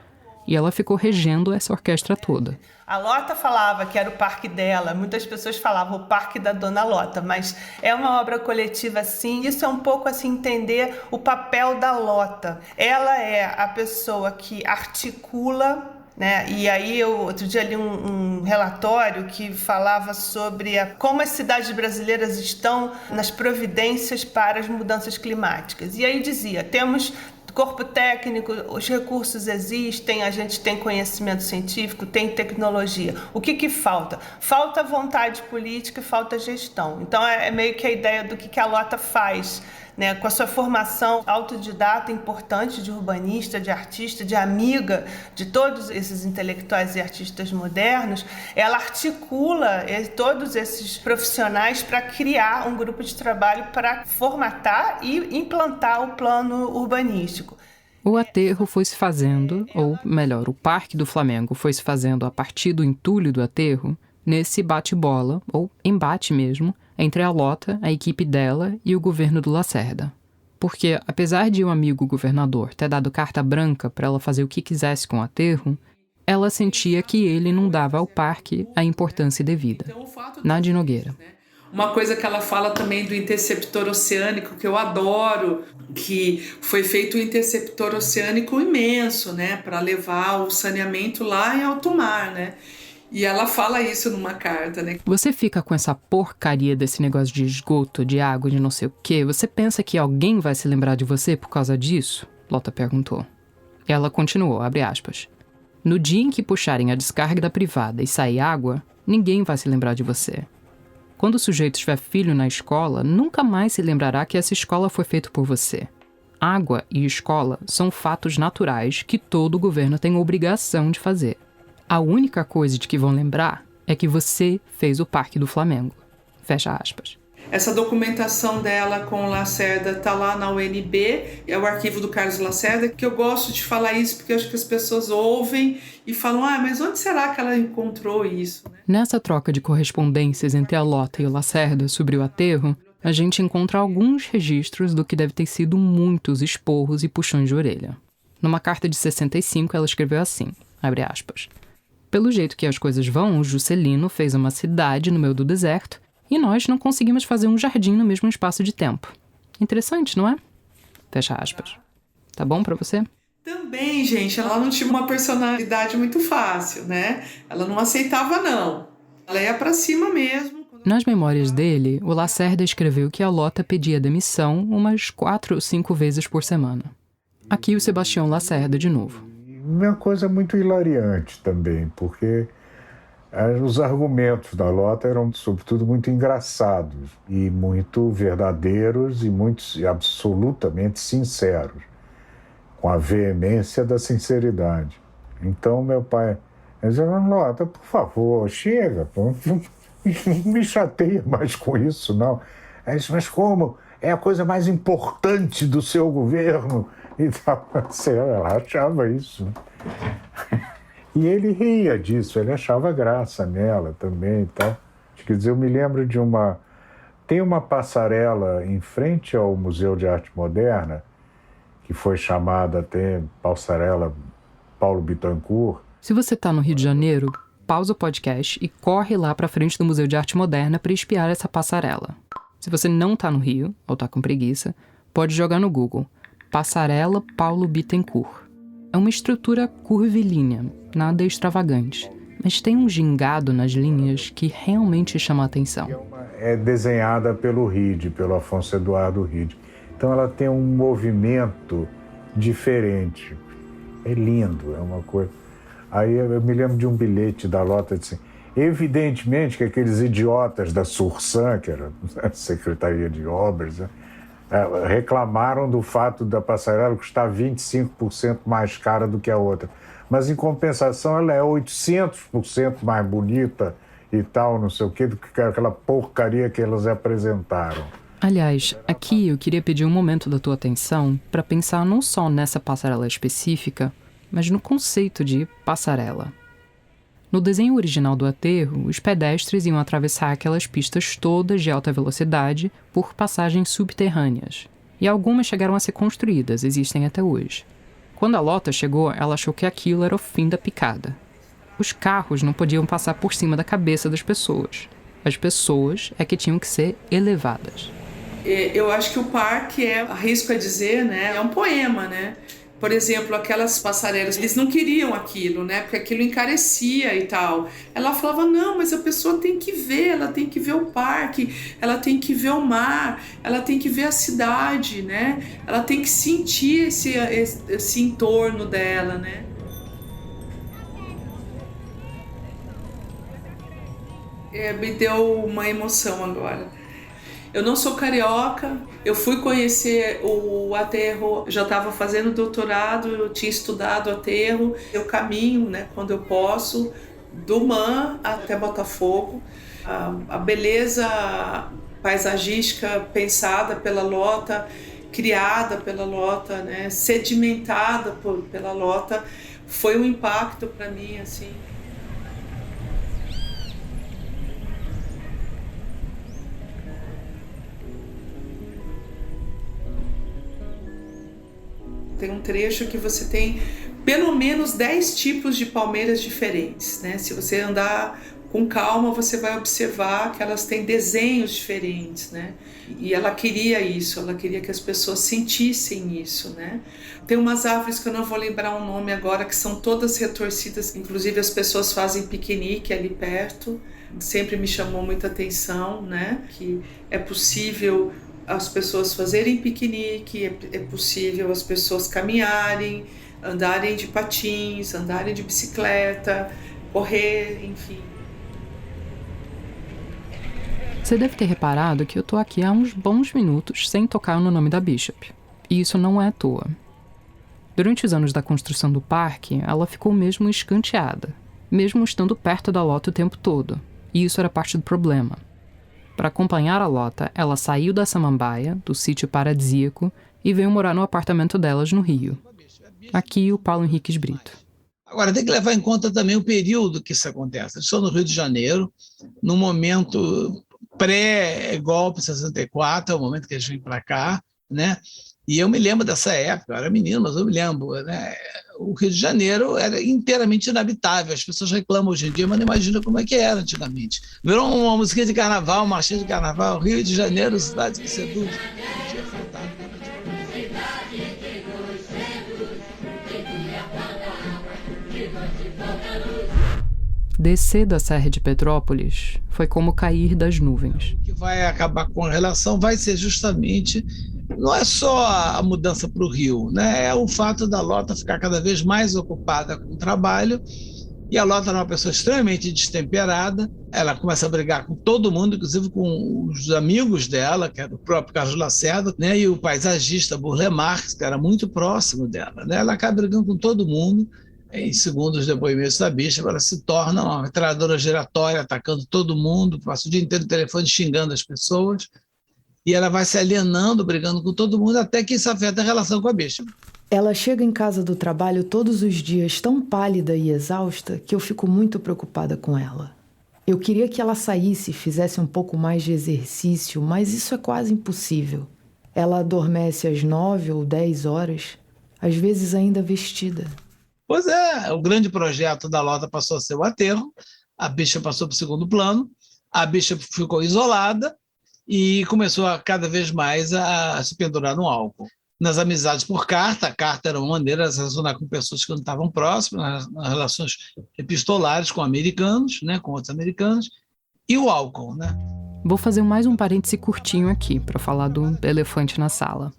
e ela ficou regendo essa orquestra toda. A Lota falava que era o parque dela, muitas pessoas falavam o parque da Dona Lota, mas é uma obra coletiva assim, isso é um pouco assim entender o papel da Lota. Ela é a pessoa que articula, né? E aí eu outro dia li um relatório que falava sobre como as cidades brasileiras estão nas providências para as mudanças climáticas. E aí dizia, temos corpo técnico, os recursos existem, a gente tem conhecimento científico, tem tecnologia. O que falta? Falta vontade política e falta gestão. Então é meio que a ideia do que a Lota faz, né? Com a sua formação autodidata importante de urbanista, de artista, de amiga de todos esses intelectuais e artistas modernos, ela articula todos esses profissionais para criar um grupo de trabalho para formatar e implantar o plano urbanístico. O aterro foi se fazendo, ou melhor, o Parque do Flamengo foi se fazendo a partir do entulho do aterro, nesse bate-bola, ou embate mesmo, entre a Lota, a equipe dela e o governo do Lacerda. Porque, apesar de um amigo governador ter dado carta branca para ela fazer o que quisesse com o aterro, ela sentia que ele não dava ao parque a importância devida. Nádia Nogueira. Uma coisa que ela fala também do interceptor oceânico, que eu adoro, que foi feito um interceptor oceânico imenso, né, para levar o saneamento lá em alto mar, né? E ela fala isso numa carta, né? Você fica com essa porcaria desse negócio de esgoto, de água, de não sei o quê. Você pensa que alguém vai se lembrar de você por causa disso? Lota perguntou. Ela continuou, abre aspas. No dia em que puxarem a descarga da privada e sair água, ninguém vai se lembrar de você. Quando o sujeito tiver filho na escola, nunca mais se lembrará que essa escola foi feita por você. Água e escola são fatos naturais que todo governo tem obrigação de fazer. A única coisa de que vão lembrar é que você fez o Parque do Flamengo. Fecha aspas. Essa documentação dela com o Lacerda está lá na UNB, é o arquivo do Carlos Lacerda, que eu gosto de falar isso porque eu acho que as pessoas ouvem e falam, mas onde será que ela encontrou isso? Nessa troca de correspondências entre a Lota e o Lacerda sobre o aterro, a gente encontra alguns registros do que deve ter sido muitos esporros e puxões de orelha. Numa carta de 65, ela escreveu assim, abre aspas. Pelo jeito que as coisas vão, o Juscelino fez uma cidade no meio do deserto e nós não conseguimos fazer um jardim no mesmo espaço de tempo. Interessante, não é? Fecha aspas. Tá bom pra você? Também, gente, ela não tinha uma personalidade muito fácil, né? Ela não aceitava, não. Ela ia pra cima mesmo. Nas memórias dele, o Lacerda escreveu que a Lota pedia demissão umas 4 ou 5 vezes por semana. Aqui o Sebastião Lacerda de novo. Uma coisa muito hilariante também, porque os argumentos da Lota eram, sobretudo, muito engraçados e muito verdadeiros e absolutamente sinceros, com a veemência da sinceridade. Então, meu pai dizia, Lota, por favor, chega, não me chateia mais com isso, não. Aí disse, mas como? É a coisa mais importante do seu governo. E ela achava isso. E ele ria disso, ele achava graça nela também e tal. Quer dizer, eu me lembro de tem uma passarela em frente ao Museu de Arte Moderna, que foi chamada até Passarela Paulo Bittencourt. Se você está no Rio de Janeiro, pausa o podcast e corre lá para frente do Museu de Arte Moderna para espiar essa passarela. Se você não está no Rio, ou está com preguiça, pode jogar no Google Passarela Paulo Bittencourt. É uma estrutura curvilínea, nada extravagante, mas tem um gingado nas linhas que realmente chama a atenção. É desenhada pelo Ride, pelo Afonso Eduardo Ride. Então ela tem um movimento diferente. É lindo, é uma coisa... Aí eu me lembro de um bilhete da Lota assim, evidentemente que aqueles idiotas da Sursan, que era a Secretaria de Obras, reclamaram do fato da passarela custar 25% mais cara do que a outra. Mas, em compensação, ela é 800% mais bonita e tal, não sei o quê, do que aquela porcaria que elas apresentaram. Aliás, aqui eu queria pedir um momento da tua atenção para pensar não só nessa passarela específica, mas no conceito de passarela. No desenho original do aterro, os pedestres iam atravessar aquelas pistas todas de alta velocidade por passagens subterrâneas. E algumas chegaram a ser construídas, existem até hoje. Quando a Lota chegou, ela achou que aquilo era o fim da picada. Os carros não podiam passar por cima da cabeça das pessoas. As pessoas é que tinham que ser elevadas. Eu acho que o parque arrisco a dizer, né, é um poema, né? Por exemplo, aquelas passarelas, eles não queriam aquilo, né? Porque aquilo encarecia e tal. Ela falava, não, mas a pessoa tem que ver, ela tem que ver o parque, ela tem que ver o mar, ela tem que ver a cidade, né? Ela tem que sentir esse entorno dela, né? Me deu uma emoção agora. Eu não sou carioca, eu fui conhecer o aterro, já estava fazendo doutorado, eu tinha estudado aterro, eu caminho, né, quando eu posso, do Man até Botafogo. A beleza paisagística pensada pela Lota, criada pela Lota, né, sedimentada pela Lota, foi um impacto para mim, assim. Tem um trecho que você tem pelo menos 10 tipos de palmeiras diferentes, né? Se você andar com calma, você vai observar que elas têm desenhos diferentes, né? E ela queria isso, ela queria que as pessoas sentissem isso, né? Tem umas árvores que eu não vou lembrar o nome agora, que são todas retorcidas, inclusive as pessoas fazem piquenique ali perto. Sempre me chamou muita atenção, né? Que é possível as pessoas fazerem piquenique, é possível as pessoas caminharem, andarem de patins, andarem de bicicleta, correr, enfim. Você deve ter reparado que eu tô aqui há uns bons minutos sem tocar no nome da Bishop. E isso não é à toa. Durante os anos da construção do parque, ela ficou mesmo escanteada, mesmo estando perto da Lota o tempo todo. E isso era parte do problema. Para acompanhar a Lota, ela saiu da Samambaia, do sítio paradisíaco, e veio morar no apartamento delas no Rio. Aqui o Paulo Henriques Brito. Agora, tem que levar em conta também o período que isso acontece. Estou no Rio de Janeiro, no momento pré-golpe 64, é o momento que a gente vem para cá, né? E eu me lembro dessa época, eu era menino, mas eu me lembro, né? O Rio de Janeiro era inteiramente inabitável. As pessoas reclamam hoje em dia, mas não imaginam como é que era antigamente. Virou uma musiquinha de carnaval, uma marchinha de carnaval. Rio de Janeiro, cidade que seduz. Descer da Serra de Petrópolis foi como cair das nuvens. O que vai acabar com a relação vai ser justamente, não é só a mudança para o Rio, né? É o fato da Lota ficar cada vez mais ocupada com o trabalho, e a Lota é uma pessoa extremamente destemperada, ela começa a brigar com todo mundo, inclusive com os amigos dela, que era o próprio Carlos Lacerda, né? E o paisagista Burle Marx, que era muito próximo dela, né? Ela acaba brigando com todo mundo. Segundo os depoimentos da Bishop, ela se torna uma metralhadora giratória, atacando todo mundo, passa o dia inteiro no telefone xingando as pessoas, e ela vai se alienando, brigando com todo mundo, até que isso afeta a relação com a Bishop. Ela chega em casa do trabalho todos os dias tão pálida e exausta que eu fico muito preocupada com ela. Eu queria que ela saísse e fizesse um pouco mais de exercício, mas isso é quase impossível. Ela adormece às 9 ou 10 horas, às vezes ainda vestida. Pois é, o grande projeto da Lota passou a ser o aterro, a Bishop passou para o segundo plano, a Bishop ficou isolada e começou cada vez mais a se pendurar no álcool. Nas amizades por carta, a carta era uma maneira de se relacionar com pessoas que não estavam próximas, nas relações epistolares com americanos, né, com outros americanos, e o álcool, né? Vou fazer mais um parêntese curtinho aqui para falar do elefante na sala.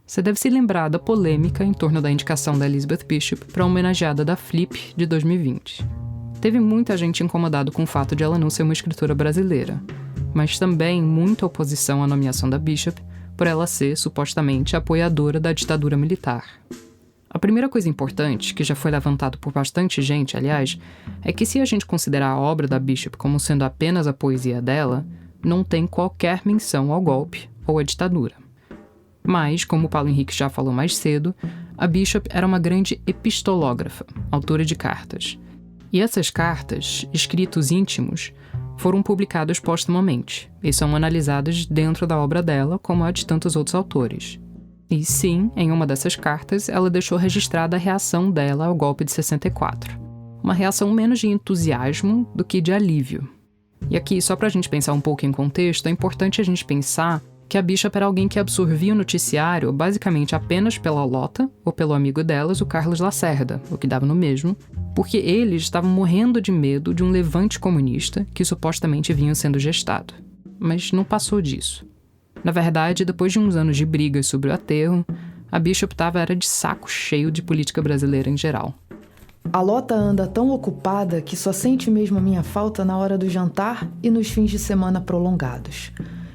Você deve se lembrar da polêmica em torno da indicação da Elizabeth Bishop para a homenageada da Flip de 2020. Teve muita gente incomodada com o fato de ela não ser uma escritora brasileira, mas também muita oposição à nomeação da Bishop por ela ser, supostamente, apoiadora da ditadura militar. A primeira coisa importante, que já foi levantado por bastante gente, aliás, é que se a gente considerar a obra da Bishop como sendo apenas a poesia dela, não tem qualquer menção ao golpe ou à ditadura. Mas, como o Paulo Henrique já falou mais cedo, a Bishop era uma grande epistológrafa, autora de cartas. E essas cartas, escritos íntimos, foram publicadas póstumamente e são analisadas dentro da obra dela como a de tantos outros autores. E sim, em uma dessas cartas, ela deixou registrada a reação dela ao golpe de 64. Uma reação menos de entusiasmo do que de alívio. E aqui, só pra gente pensar um pouco em contexto, é importante a gente pensar que a Bishop era alguém que absorvia o noticiário basicamente apenas pela Lota ou pelo amigo delas, o Carlos Lacerda, o que dava no mesmo, porque eles estavam morrendo de medo de um levante comunista que supostamente vinha sendo gestado. Mas não passou disso. Na verdade, depois de uns anos de brigas sobre o aterro, a Bishop era de saco cheio de política brasileira em geral. A Lota anda tão ocupada que só sente mesmo a minha falta na hora do jantar e nos fins de semana prolongados.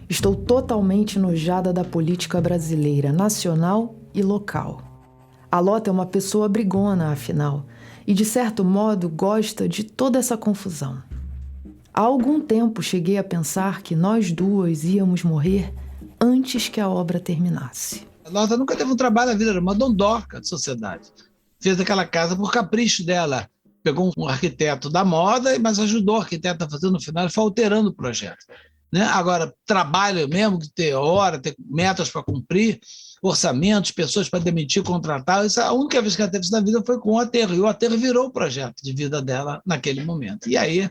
Estou totalmente enojada da política brasileira, nacional e local. A Lota é uma pessoa brigona, afinal, e de certo modo gosta de toda essa confusão. Há algum tempo cheguei a pensar que nós duas íamos morrer antes que a obra terminasse. A Lota nunca teve um trabalho na vida, era uma dondoca de sociedade. Fez aquela casa por capricho dela. Pegou um arquiteto da moda, mas ajudou o arquiteto a fazer no final e foi alterando o projeto. Né? Agora, trabalho mesmo, que ter hora, ter metas para cumprir, orçamentos, pessoas para demitir, contratar, isso, a única vez que ela teve isso na vida foi com o aterro, e o aterro virou o projeto de vida dela naquele momento. E aí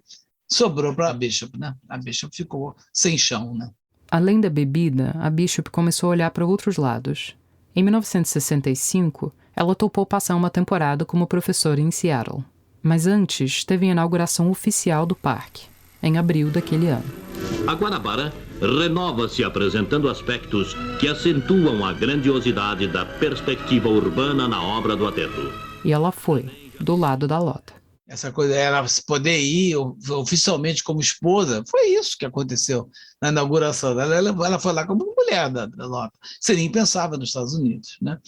sobrou para a Bishop, né? A Bishop ficou sem chão, né? Além da bebida, a Bishop começou a olhar para outros lados. Em 1965, ela topou passar uma temporada como professora em Seattle. Mas antes, teve a inauguração oficial do parque, em abril daquele ano. A Guanabara renova-se apresentando aspectos que acentuam a grandiosidade da perspectiva urbana na obra do aterro. E ela foi, do lado da Lota. Essa coisa, ela poder ir oficialmente como esposa, foi isso que aconteceu na inauguração dela. Ela foi lá como mulher da Lota. Seria impensável nos Estados Unidos, né?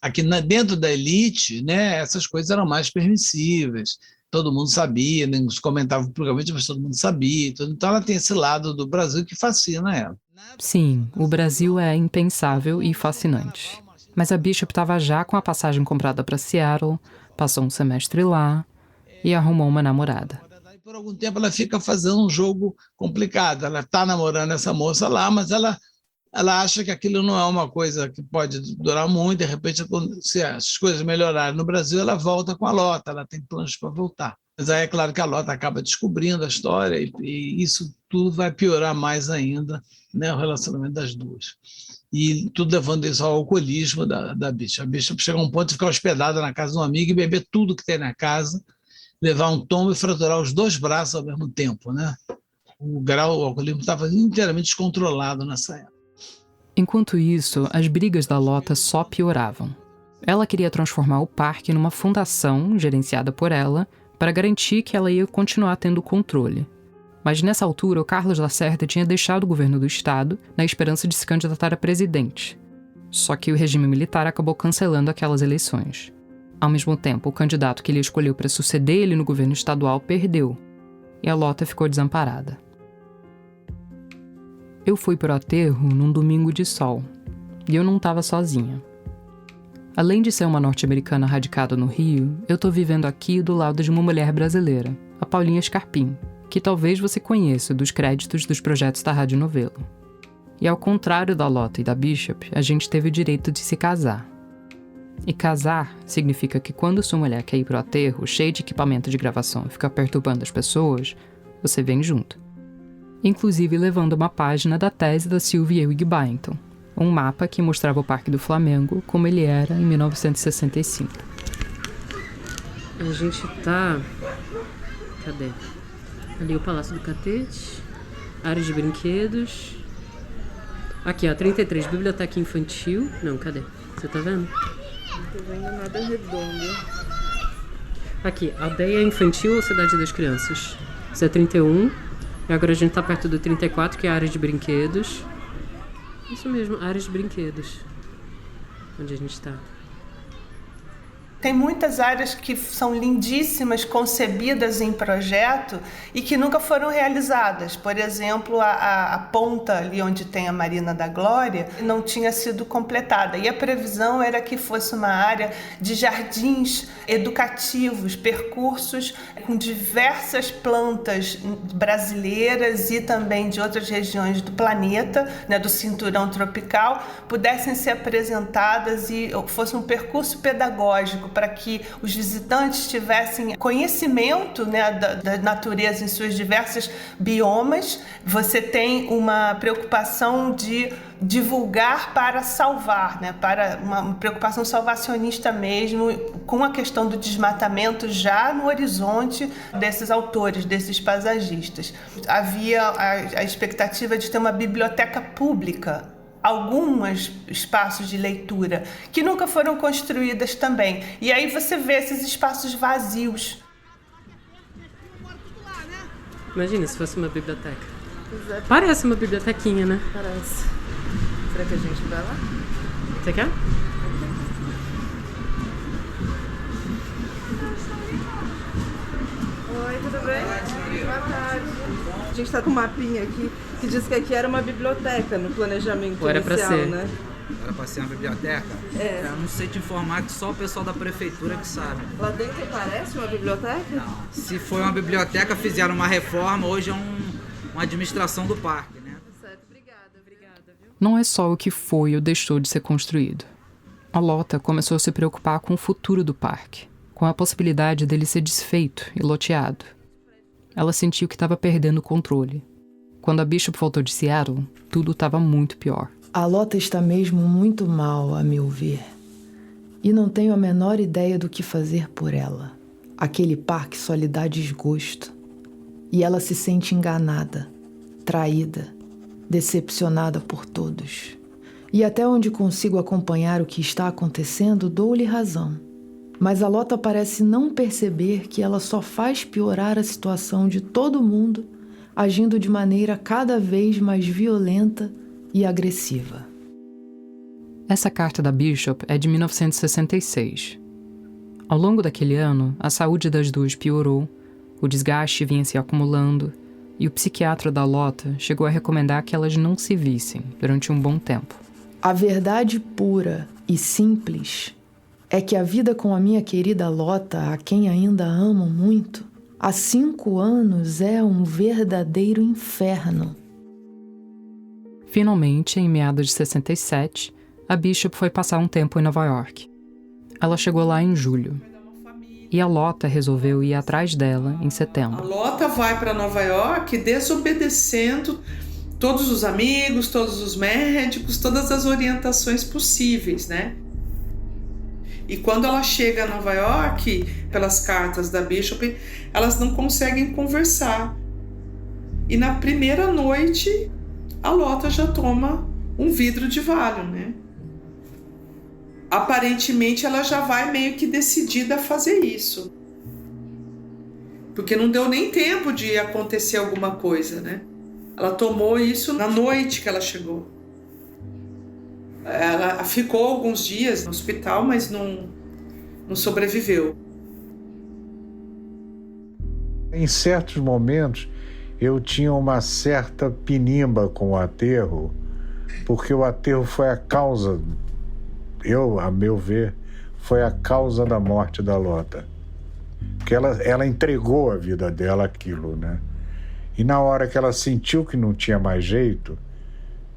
Aqui dentro da elite, né, essas coisas eram mais permissíveis. Todo mundo sabia, nem se comentava publicamente, mas todo mundo sabia. Então ela tem esse lado do Brasil que fascina ela. Sim, o Brasil é impensável e fascinante. Mas a Bishop estava já com a passagem comprada para Seattle, passou um semestre lá e arrumou uma namorada. Por algum tempo ela fica fazendo um jogo complicado. Ela está namorando essa moça lá, mas ela acha que aquilo não é uma coisa que pode durar muito. De repente, se as coisas melhorarem no Brasil, ela volta com a Lota, ela tem planos para voltar. Mas aí é claro que a Lota acaba descobrindo a história e isso tudo vai piorar mais ainda, né, o relacionamento das duas. E tudo levando isso ao alcoolismo da Bishop. A Bishop chega a um ponto de ficar hospedada na casa de um amigo e beber tudo que tem na casa, levar um tombo e fraturar os dois braços ao mesmo tempo, né? O alcoolismo estava inteiramente descontrolado nessa época. Enquanto isso, as brigas da Lota só pioravam. Ela queria transformar o parque numa fundação gerenciada por ela para garantir que ela ia continuar tendo controle. Mas nessa altura, o Carlos Lacerda tinha deixado o governo do estado na esperança de se candidatar a presidente. Só que o regime militar acabou cancelando aquelas eleições. Ao mesmo tempo, o candidato que ele escolheu para suceder ele no governo estadual perdeu, e a Lota ficou desamparada. Eu fui para o aterro num domingo de sol, e eu não estava sozinha. Além de ser uma norte-americana radicada no Rio, eu tô vivendo aqui do lado de uma mulher brasileira, a Paulinha Scarpim, que talvez você conheça dos créditos dos projetos da Rádio Novelo. E ao contrário da Lota e da Bishop, a gente teve o direito de se casar. E casar significa que quando sua mulher quer ir pro aterro cheio de equipamento de gravação e ficar perturbando as pessoas, você vem junto. Inclusive levando uma página da tese da Sylvia Ewing Byington, um mapa que mostrava o Parque do Flamengo como ele era em 1965. A gente tá... Cadê? Ali o Palácio do Catete, área de brinquedos. Aqui, ó, 33, biblioteca infantil. Não, cadê? Você tá vendo? Não tô vendo nada redondo. Aqui, aldeia infantil ou cidade das crianças? Isso é 31. E agora a gente tá perto do 34, que é a área de brinquedos. Isso mesmo, área de brinquedos. Onde a gente tá. Tem muitas áreas que são lindíssimas, concebidas em projeto e que nunca foram realizadas. Por exemplo, a ponta ali onde tem a Marina da Glória não tinha sido completada. E a previsão era que fosse uma área de jardins educativos, percursos com diversas plantas brasileiras e também de outras regiões do planeta, né, do cinturão tropical, pudessem ser apresentadas e fosse um percurso pedagógico para que os visitantes tivessem conhecimento, né, da natureza em suas diversas biomas. Você tem uma preocupação de divulgar para salvar, né, para uma preocupação salvacionista mesmo, com a questão do desmatamento já no horizonte desses autores, desses paisagistas. Havia a expectativa de ter uma biblioteca pública, alguns espaços de leitura que nunca foram construídas também. E aí você vê esses espaços vazios. Imagina se fosse uma biblioteca. Parece uma bibliotequinha, né? Parece. Será que a gente vai lá? Você quer? Oi, tudo bem? Boa tarde. A gente tá com um mapinha aqui que diz que aqui era uma biblioteca no planejamento era inicial, pra ser. né? Era pra ser uma biblioteca? É. Eu não sei te informar que só o pessoal da prefeitura que sabe. Lá dentro parece uma biblioteca? Não. Se foi uma biblioteca, fizeram uma reforma, hoje é uma administração do parque, né? Certo, obrigada, viu? Não é só o que foi ou deixou de ser construído. A Lota começou a se preocupar com o futuro do parque, com a possibilidade dele ser desfeito e loteado. Ela sentiu que estava perdendo o controle. Quando a Bishop voltou de Seattle, tudo estava muito pior. A Lota está mesmo muito mal, a meu ver. E não tenho a menor ideia do que fazer por ela. Aquele parque só lhe dá desgosto. E ela se sente enganada, traída, decepcionada por todos. E até onde consigo acompanhar o que está acontecendo, dou-lhe razão. Mas a Lota parece não perceber que ela só faz piorar a situação de todo mundo, agindo de maneira cada vez mais violenta e agressiva. Essa carta da Bishop é de 1966. Ao longo daquele ano, a saúde das duas piorou, o desgaste vinha se acumulando e o psiquiatra da Lota chegou a recomendar que elas não se vissem durante um bom tempo. A verdade pura e simples é que a vida com a minha querida Lota, a quem ainda amo muito, há 5 anos é um verdadeiro inferno. Finalmente, em meados de 67, a Bishop foi passar um tempo em Nova York. Ela chegou lá em julho. E a Lota resolveu ir atrás dela em setembro. A Lota vai para Nova York desobedecendo todos os amigos, todos os médicos, todas as orientações possíveis, né? E quando ela chega a Nova York, pelas cartas da Bishop, elas não conseguem conversar. E na primeira noite, a Lota já toma um vidro de Valium, né? Aparentemente, ela já vai meio que decidida a fazer isso. Porque não deu nem tempo de acontecer alguma coisa, né? Ela tomou isso na noite que ela chegou. Ela ficou alguns dias no hospital, mas não sobreviveu. Em certos momentos, eu tinha uma certa pinimba com o aterro, porque o aterro foi a causa, a meu ver, foi a causa da morte da Lota. Porque ela entregou a vida dela àquilo, né? E na hora que ela sentiu que não tinha mais jeito,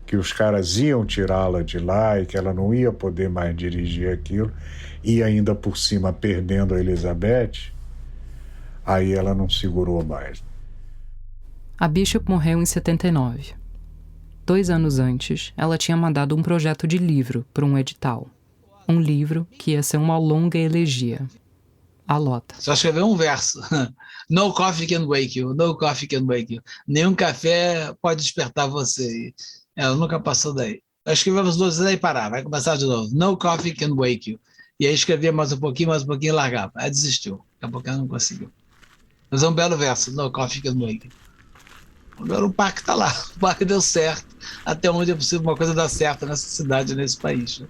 que os caras iam tirá-la de lá e que ela não ia poder mais dirigir aquilo, e ainda por cima perdendo a Elizabeth, aí ela não segurou mais. A Bishop morreu em 79. 2 anos antes, ela tinha mandado um projeto de livro para um edital. Um livro que ia ser uma longa elegia. A Lota. Só escreveu um verso. No coffee can wake you, no coffee can wake you. Nenhum café pode despertar você. Ela nunca passou daí. Eu escrevia uns 12 anos e parava, vai começar de novo. No coffee can wake you. E aí escrevia mais um pouquinho e largava. Aí desistiu. Daqui a pouco ela não conseguiu. Mas é um belo verso. No coffee can wake you. Agora o parque está lá. O parque deu certo. Até onde é possível uma coisa dar certo nessa cidade, nesse país.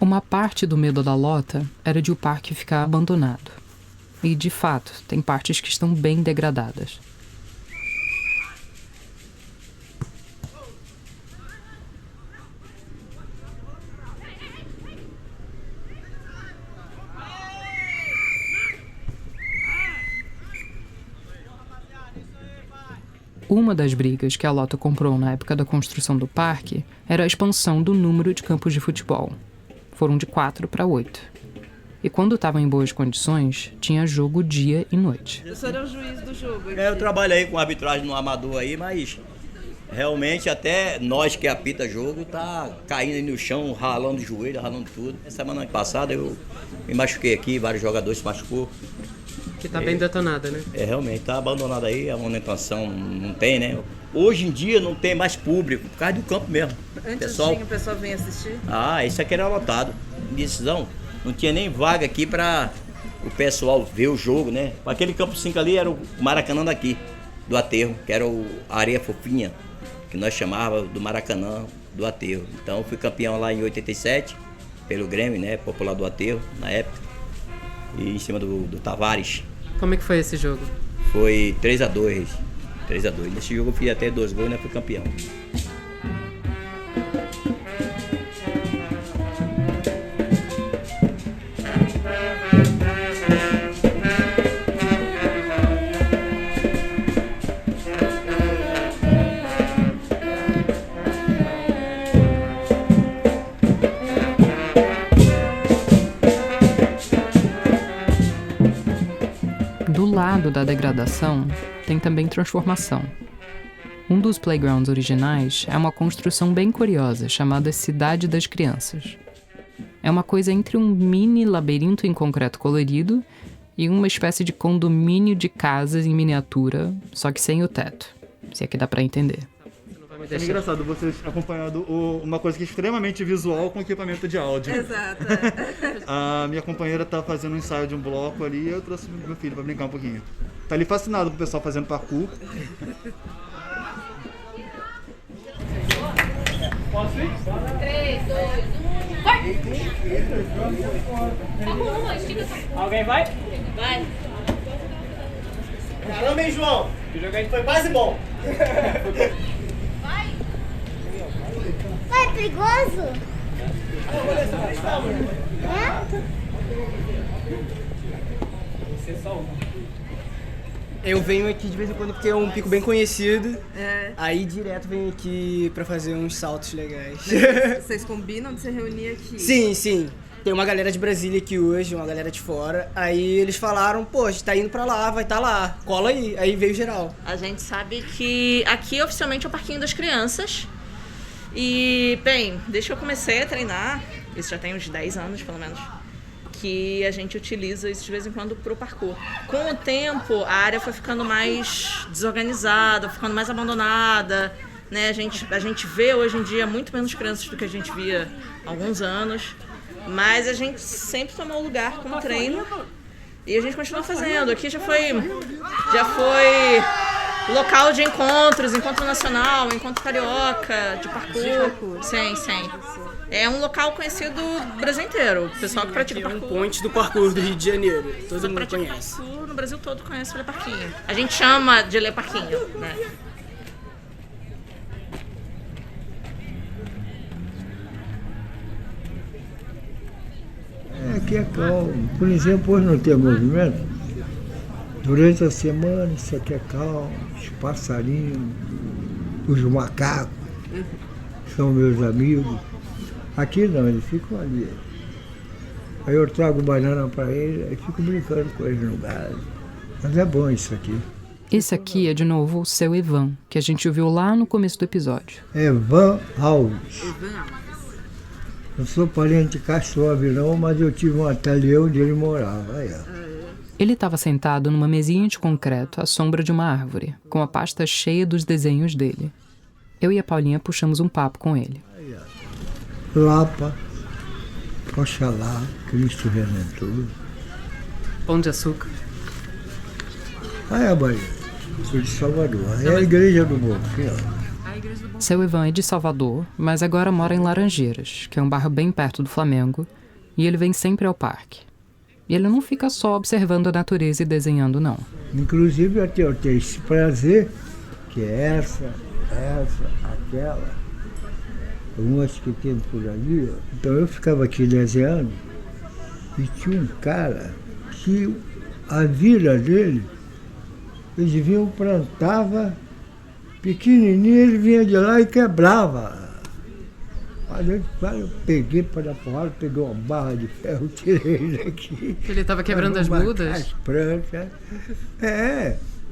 Uma parte do medo da Lota era de o parque ficar abandonado. E, de fato, tem partes que estão bem degradadas. Uma das brigas que a Lota comprou na época da construção do parque era a expansão do número de campos de futebol. Foram de 4 para 8. E quando estavam em boas condições, tinha jogo dia e noite. O senhor é o juiz do jogo aqui. Eu trabalho aí com arbitragem no amador aí, mas realmente até nós que apita jogo tá caindo aí no chão, ralando o joelho, ralando tudo. Semana passada eu me machuquei aqui, vários jogadores se machucou. Que tá bem detonada, né? Realmente, tá abandonado aí, a manutenção não tem, né? Hoje em dia não tem mais público, por causa do campo mesmo. Antes tinha, o pessoal vem assistir? Isso aqui era lotado. Decisão, não tinha nem vaga aqui para o pessoal ver o jogo, né? Aquele campo 5 ali era o Maracanã daqui, do Aterro, que era a areia fofinha, que nós chamava do Maracanã do Aterro. Então eu fui campeão lá em 87, pelo Grêmio, né? Popular do Aterro, na época. E em cima do Tavares. Como é que foi esse jogo? Foi 3-2. 3-2. Nesse jogo eu fiz até 2 gols e fui campeão. Do lado da degradação, tem também transformação. Um dos playgrounds originais é uma construção bem curiosa, chamada Cidade das Crianças. É uma coisa entre um mini labirinto em concreto colorido e uma espécie de condomínio de casas em miniatura, só que sem o teto, se é que dá pra entender. É engraçado vocês acompanhando uma coisa que é extremamente visual com equipamento de áudio. Exato. A minha companheira tá fazendo um ensaio de um bloco ali e eu trouxe meu filho pra brincar um pouquinho. Tá ali fascinado com o pessoal fazendo parkour. Posso ir? 3, 2, 1, vai! Alguém vai? Vai! Caramba, hein, João? O jogo aí foi quase bom. Vai, é perigoso? Você só uma. Eu venho aqui de vez em quando porque é um pico bem conhecido. É. Aí direto venho aqui pra fazer uns saltos legais. Vocês combinam de se reunir aqui? Sim, sim. Tem uma galera de Brasília aqui hoje, uma galera de fora. Aí eles falaram, pô, a gente tá indo pra lá, vai tá lá, cola aí. Aí veio geral. A gente sabe que aqui oficialmente é o Parquinho das Crianças. E, bem, desde que eu comecei a treinar, isso já tem uns 10 anos pelo menos, que a gente utiliza isso de vez em quando pro parkour. Com o tempo, a área foi ficando mais desorganizada, ficando mais abandonada, né? A gente vê hoje em dia muito menos crianças do que a gente via há alguns anos, mas a gente sempre tomou lugar como treino e a gente continua fazendo. Aqui já foi local de encontros, encontro nacional, encontro carioca, de parkour. Sim, sim. É um local conhecido do Brasil inteiro. O pessoal que pratica parkour. É um ponte do parkour do Rio de Janeiro. Todo mundo conhece. Parkour, no Brasil todo conhece o Lê Parquinho. A gente chama de Lê Parquinho, né? aqui é calmo. Por exemplo, hoje não tem movimento. Durante a semana isso aqui é calmo. Os passarinhos, os macacos são meus amigos. Aqui não, eles ficam ali. Aí eu trago banana para eles, aí fico brincando com eles no gado. Mas é bom isso aqui. Esse aqui é de novo o seu Evan, que a gente ouviu lá no começo do episódio. Evan Alves. Não sou parente de Castrobe não, mas eu tive um ateliê onde ele morava. Aí, Ele estava sentado numa mesinha de concreto à sombra de uma árvore, com a pasta cheia dos desenhos dele. Eu e a Paulinha puxamos um papo com ele. Lapa, Oxalá, Cristo Redentor. Pão de açúcar. Aí a Bahia, sou de Salvador. Aí é a igreja do Morro, aqui, ó. Seu Ivan é de Salvador, mas agora mora em Laranjeiras, que é um bairro bem perto do Flamengo, e ele vem sempre ao parque. E ele não fica só observando a natureza e desenhando, não. Inclusive eu tenho esse prazer, que é essa, aquela, umas que tem por ali. Então eu ficava aqui desenhando e tinha um cara que a vida dele, eles vinham, plantava, pequenininho, ele vinha de lá e quebrava. Aí eu peguei para a porrada, peguei uma barra de ferro, tirei ele daqui. Ele estava quebrando as mudas? As plantas.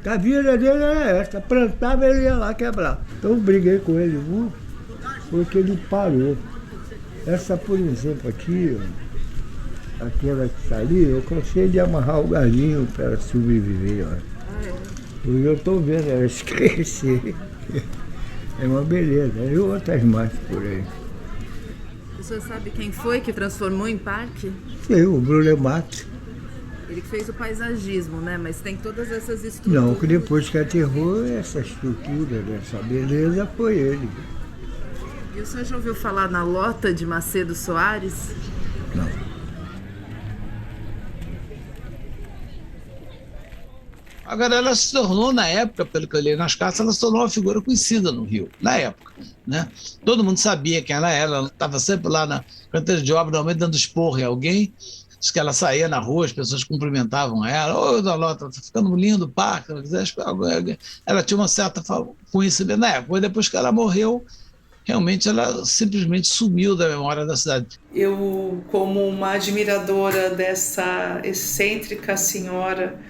A vida dele era essa, plantava e ele ia lá quebrar. Então eu briguei com ele muito, porque ele parou. Essa, por exemplo, aqui, aquela que está ali, eu cansei de amarrar o galinho para sobreviver. Ó. Hoje eu estou vendo ela crescer. É uma beleza. E outras mais por aí. O senhor sabe quem foi que transformou em parque? O Bruno Mato. Ele que fez o paisagismo, né? Mas tem todas essas estruturas. Não, que depois que aterrou, essa estrutura, essa beleza, foi ele. E o senhor já ouviu falar na Lota de Macedo Soares? Não. Agora, ela se tornou, na época, pelo que eu li nas cartas, ela se tornou uma figura conhecida no Rio, na época. Né? Todo mundo sabia quem ela era, ela estava sempre lá na canteira de obra, normalmente dando esporro em alguém. Diz que ela saía na rua, as pessoas cumprimentavam ela. Ô, Dona Lota, tá ficando lindo o parque. Ela tinha uma certa conhecimento na época. Depois que ela morreu, realmente ela simplesmente sumiu da memória da cidade. Eu, como uma admiradora dessa excêntrica senhora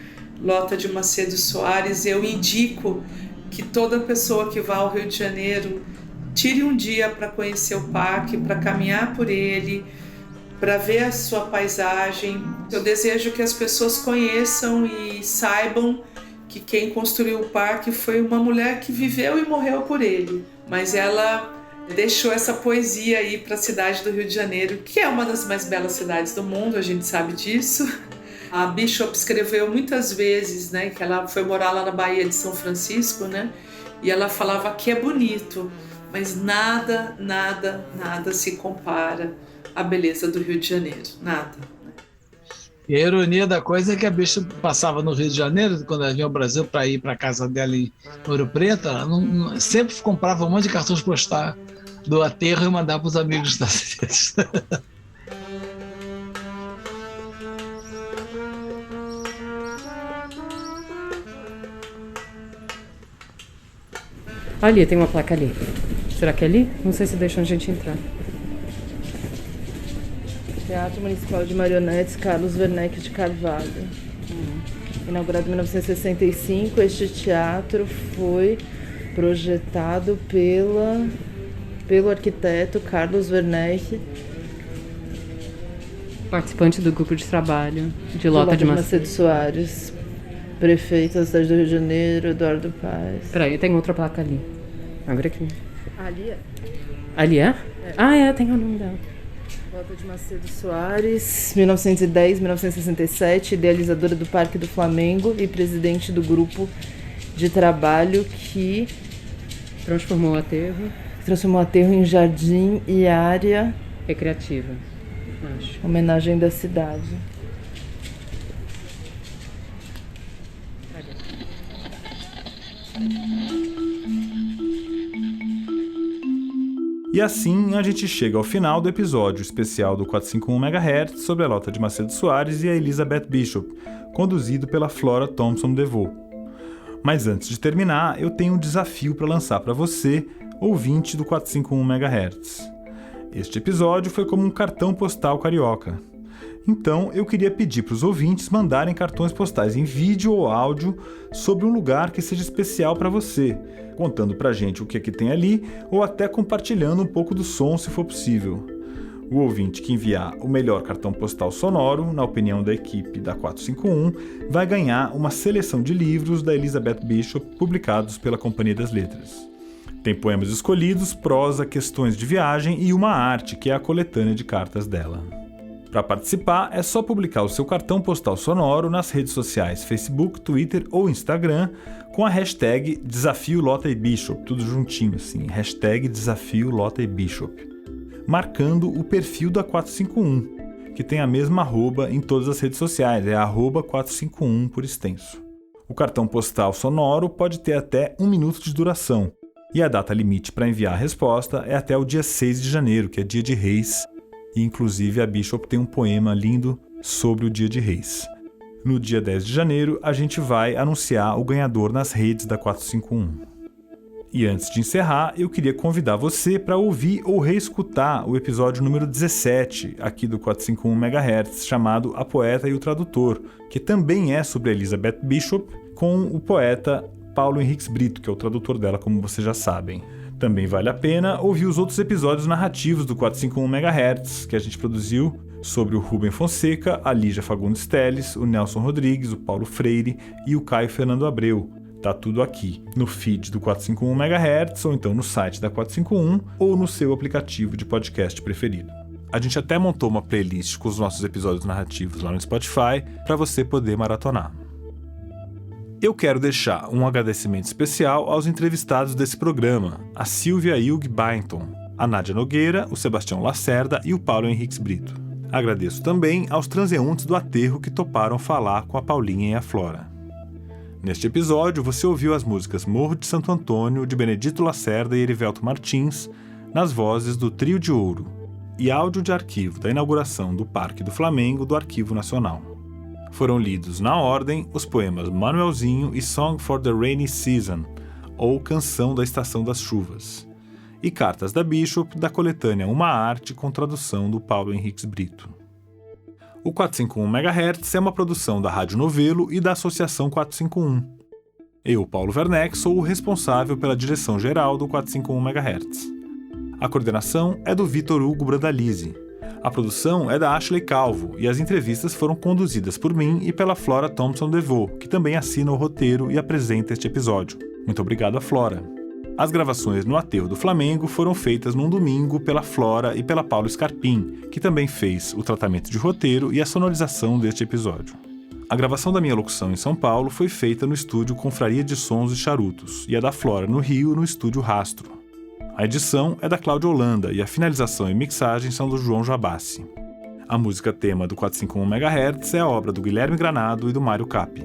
Lota de Macedo Soares, eu indico que toda pessoa que vá ao Rio de Janeiro tire um dia para conhecer o parque, para caminhar por ele, para ver a sua paisagem. Eu desejo que as pessoas conheçam e saibam que quem construiu o parque foi uma mulher que viveu e morreu por ele, mas ela deixou essa poesia aí para a cidade do Rio de Janeiro, que é uma das mais belas cidades do mundo, a gente sabe disso. A Bishop escreveu muitas vezes, né, que ela foi morar lá na Baía de São Francisco, né, e ela falava que é bonito, mas nada se compara à beleza do Rio de Janeiro, nada. E a ironia da coisa é que a bicha passava no Rio de Janeiro, quando ela vinha ao Brasil para ir para a casa dela em Ouro Preto, ela sempre comprava um monte de cartões postais do aterro e mandava para os amigos da cidade. Ali, tem uma placa ali. Será que é ali? Não sei se deixam a gente entrar. Teatro Municipal de Marionetes Carlos Werneck de Carvalho. Inaugurado em 1965, este teatro foi projetado pelo arquiteto Carlos Werneck, participante do grupo de trabalho de Lota de Macedo Soares, prefeito da cidade do Rio de Janeiro, Eduardo Paes. Peraí, tem outra placa ali. Abre aqui. Ali é? Ali é? Ah, é, tem o nome dela. Lota de Macedo Soares, 1910-1967, idealizadora do Parque do Flamengo e presidente do grupo de trabalho que transformou o aterro em jardim e área recreativa, acho. Homenagem da cidade. E assim a gente chega ao final do episódio especial do 451 MHz sobre a Lota de Macedo Soares e a Elizabeth Bishop, conduzido pela Flora Thompson DeVoe. Mas antes de terminar, eu tenho um desafio para lançar para você, ouvinte do 451 MHz. Este episódio foi como um cartão postal carioca. Então eu queria pedir para os ouvintes mandarem cartões postais em vídeo ou áudio sobre um lugar que seja especial para você, contando pra gente o que é que tem ali ou até compartilhando um pouco do som se for possível. O ouvinte que enviar o melhor cartão postal sonoro, na opinião da equipe da 451, vai ganhar uma seleção de livros da Elizabeth Bishop publicados pela Companhia das Letras. Tem poemas escolhidos, prosa, questões de viagem e uma arte, que é a coletânea de cartas dela. Para participar, é só publicar o seu cartão postal sonoro nas redes sociais Facebook, Twitter ou Instagram com a hashtag Desafio Lota e Bishop, tudo juntinho assim, hashtag Desafio Lota e Bishop, marcando o perfil da 451, que tem a mesma arroba em todas as redes sociais, é @451 por extenso. O cartão postal sonoro pode ter até 1 minuto de duração, e a data limite para enviar a resposta é até o dia 6 de janeiro, que é dia de Reis, e inclusive a Bishop tem um poema lindo sobre o dia de Reis. No dia 10 de janeiro, a gente vai anunciar o ganhador nas redes da 451. E antes de encerrar, eu queria convidar você para ouvir ou reescutar o episódio número 17 aqui do 451 MHz, chamado A Poeta e o Tradutor, que também é sobre a Elizabeth Bishop, com o poeta Paulo Henriques Brito, que é o tradutor dela, como vocês já sabem. Também vale a pena ouvir os outros episódios narrativos do 451 MHz que a gente produziu sobre o Rubem Fonseca, a Lígia Fagundes Teles, o Nelson Rodrigues, o Paulo Freire e o Caio Fernando Abreu. Tá tudo aqui no feed do 451 MHz ou então no site da 451 ou no seu aplicativo de podcast preferido. A gente até montou uma playlist com os nossos episódios narrativos lá no Spotify para você poder maratonar. Eu quero deixar um agradecimento especial aos entrevistados desse programa, a Silvia Ilg Bainton, a Nádia Nogueira, o Sebastião Lacerda e o Paulo Henriques Brito. Agradeço também aos transeuntes do aterro que toparam falar com a Paulinha e a Flora. Neste episódio, você ouviu as músicas Morro de Santo Antônio, de Benedito Lacerda e Erivelto Martins, nas vozes do Trio de Ouro, e áudio de arquivo da inauguração do Parque do Flamengo do Arquivo Nacional. Foram lidos na ordem os poemas Manuelzinho e Song for the Rainy Season, ou Canção da Estação das Chuvas, e Cartas da Bishop, da coletânea Uma Arte, com tradução do Paulo Henriques Brito. O 451 MHz é uma produção da Rádio Novelo e da Associação 451. Eu, Paulo Werneck, sou o responsável pela direção geral do 451 MHz. A coordenação é do Vitor Hugo Brandalize. A produção é da Ashley Calvo e as entrevistas foram conduzidas por mim e pela Flora Thompson DeVoe, que também assina o roteiro e apresenta este episódio. Muito obrigado a Flora. As gravações no Aterro do Flamengo foram feitas num domingo pela Flora e pela Paulo Scarpim, que também fez o tratamento de roteiro e a sonorização deste episódio. A gravação da minha locução em São Paulo foi feita no estúdio Confraria de Sons e Charutos, e a da Flora no Rio no estúdio Rastro. A edição é da Cláudia Holanda e a finalização e mixagem são do João Jabassi. A música tema do 451 MHz é a obra do Guilherme Granado e do Mário Cap.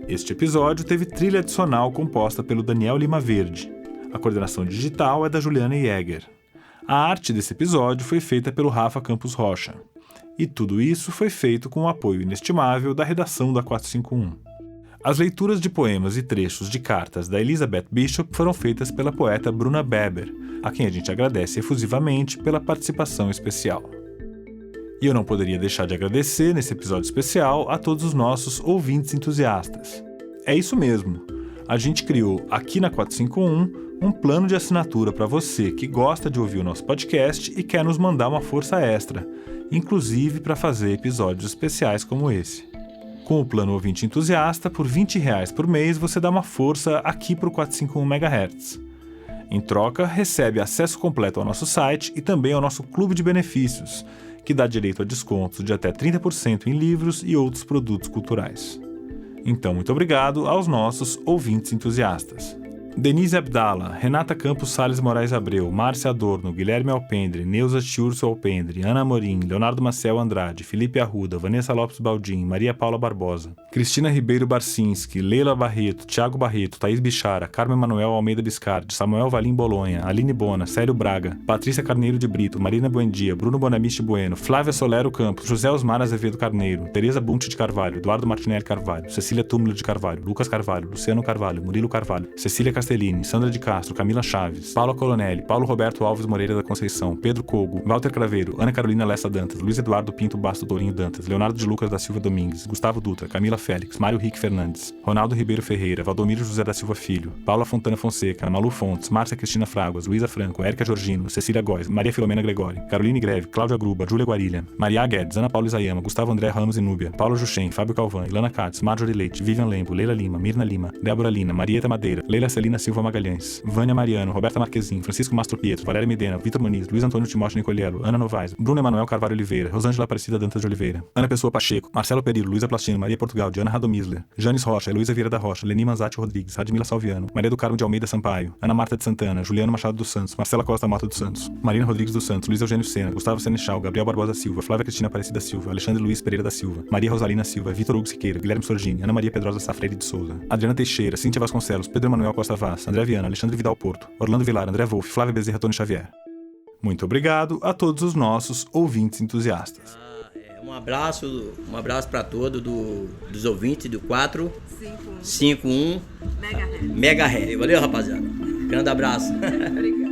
Este episódio teve trilha adicional composta pelo Daniel Lima Verde. A coordenação digital é da Juliana Jäger. A arte desse episódio foi feita pelo Rafa Campos Rocha. E tudo isso foi feito com o apoio inestimável da redação da 451. As leituras de poemas e trechos de cartas da Elizabeth Bishop foram feitas pela poeta Bruna Beber, a quem a gente agradece efusivamente pela participação especial. E eu não poderia deixar de agradecer, nesse episódio especial, a todos os nossos ouvintes entusiastas. É isso mesmo, a gente criou aqui na 451 um plano de assinatura para você que gosta de ouvir o nosso podcast e quer nos mandar uma força extra, inclusive para fazer episódios especiais como esse. Com o plano Ouvinte Entusiasta, por R$20 por mês, você dá uma força aqui para o 451 MHz. Em troca, recebe acesso completo ao nosso site e também ao nosso clube de benefícios, que dá direito a descontos de até 30% em livros e outros produtos culturais. Então, muito obrigado aos nossos ouvintes entusiastas. Denise Abdala, Renata Campos Salles Moraes Abreu, Márcia Adorno, Guilherme Alpendre, Neuza Tiurso Alpendre, Ana Amorim, Leonardo Maciel Andrade, Felipe Arruda, Vanessa Lopes Baldin, Maria Paula Barbosa, Cristina Ribeiro Barcinski, Leila Barreto, Thiago Barreto, Thaís Bichara, Carmen Manuel Almeida Biscardi, Samuel Valim Bolonha, Aline Bona, Célio Braga, Patrícia Carneiro de Brito, Marina Buendia, Bruno Bonamiche Bueno, Flávia Solero Campos, José Osmar Azevedo Carneiro, Tereza Bunte de Carvalho, Eduardo Martinelli Carvalho, Cecília Túmulo de Carvalho, Lucas Carvalho, Luciano Carvalho, Murilo Carvalho, Cecília Castellini, Sandra de Castro, Camila Chaves, Paula Colonelli, Paulo Roberto Alves Moreira da Conceição, Pedro Cogo, Walter Craveiro, Ana Carolina Lessa Dantas, Luiz Eduardo Pinto Basto Tourinho Dantas, Leonardo de Lucas da Silva Domingues, Gustavo Dutra, Camila Félix, Mário Rique Fernandes, Ronaldo Ribeiro Ferreira, Valdomiro José da Silva Filho, Paula Fontana Fonseca, Malu Fontes, Márcia Cristina Fraguas, Luísa Franco, Érica Georgino, Cecília Góes, Maria Filomena Gregório, Caroline Greve, Cláudia Gruba, Júlia Guarilha, Maria Guedes, Ana Paula Isayama, Gustavo André Ramos e Núbia, Paulo Juchen, Fábio Calvan, Ilana Katz, Marjorie Leite, Vivian Lembo, Leila Lima, Mirna Lima, Débora Lina, Marieta Madeira, Leila Celina Silva Magalhães, Vânia Mariano, Roberta Marquezin, Francisco Mastro Pietro, Valéria Medena, Vitor Muniz, Luiz Antônio Timóteo Nicoliello, Ana Novaes, Bruno Emanuel Carvalho Oliveira, Rosângela Aparecida Dantas de Oliveira, Ana Pessoa Pacheco, Marcelo Perillo, Luísa Plastino, Maria Portugal, Diana Radomisler, Janis Rocha, Luísa Vieira da Rocha, Leni Manzatti Rodrigues, Radmila Salviano, Maria do Carmo de Almeida Sampaio, Ana Marta de Santana, Juliano Machado dos Santos, Marcela Costa Mota dos Santos, Marina Rodrigues dos Santos, Luiz Eugênio Sena, Gustavo Senechal, Gabriel Barbosa Silva, Flávia Cristina Aparecida Silva, Alexandre Luiz Pereira da Silva, Maria Rosalina Silva, Vitor Hugo Siqueira, Guilherme Sorgini, Ana Maria Pedrosa Safreire de Souza, Adriana Teixeira, Cíntia Vasconcelos, Pedro Emanuel Costa Vaz, André Viana, Alexandre Vidal Porto, Orlando Vilar, André Wolff, Flávia Bezerra Tony Xavier. Muito obrigado a todos os nossos ouvintes entusiastas. Um abraço para todos dos ouvintes do 451 MHz. Valeu, rapaziada. Grande abraço. Obrigada.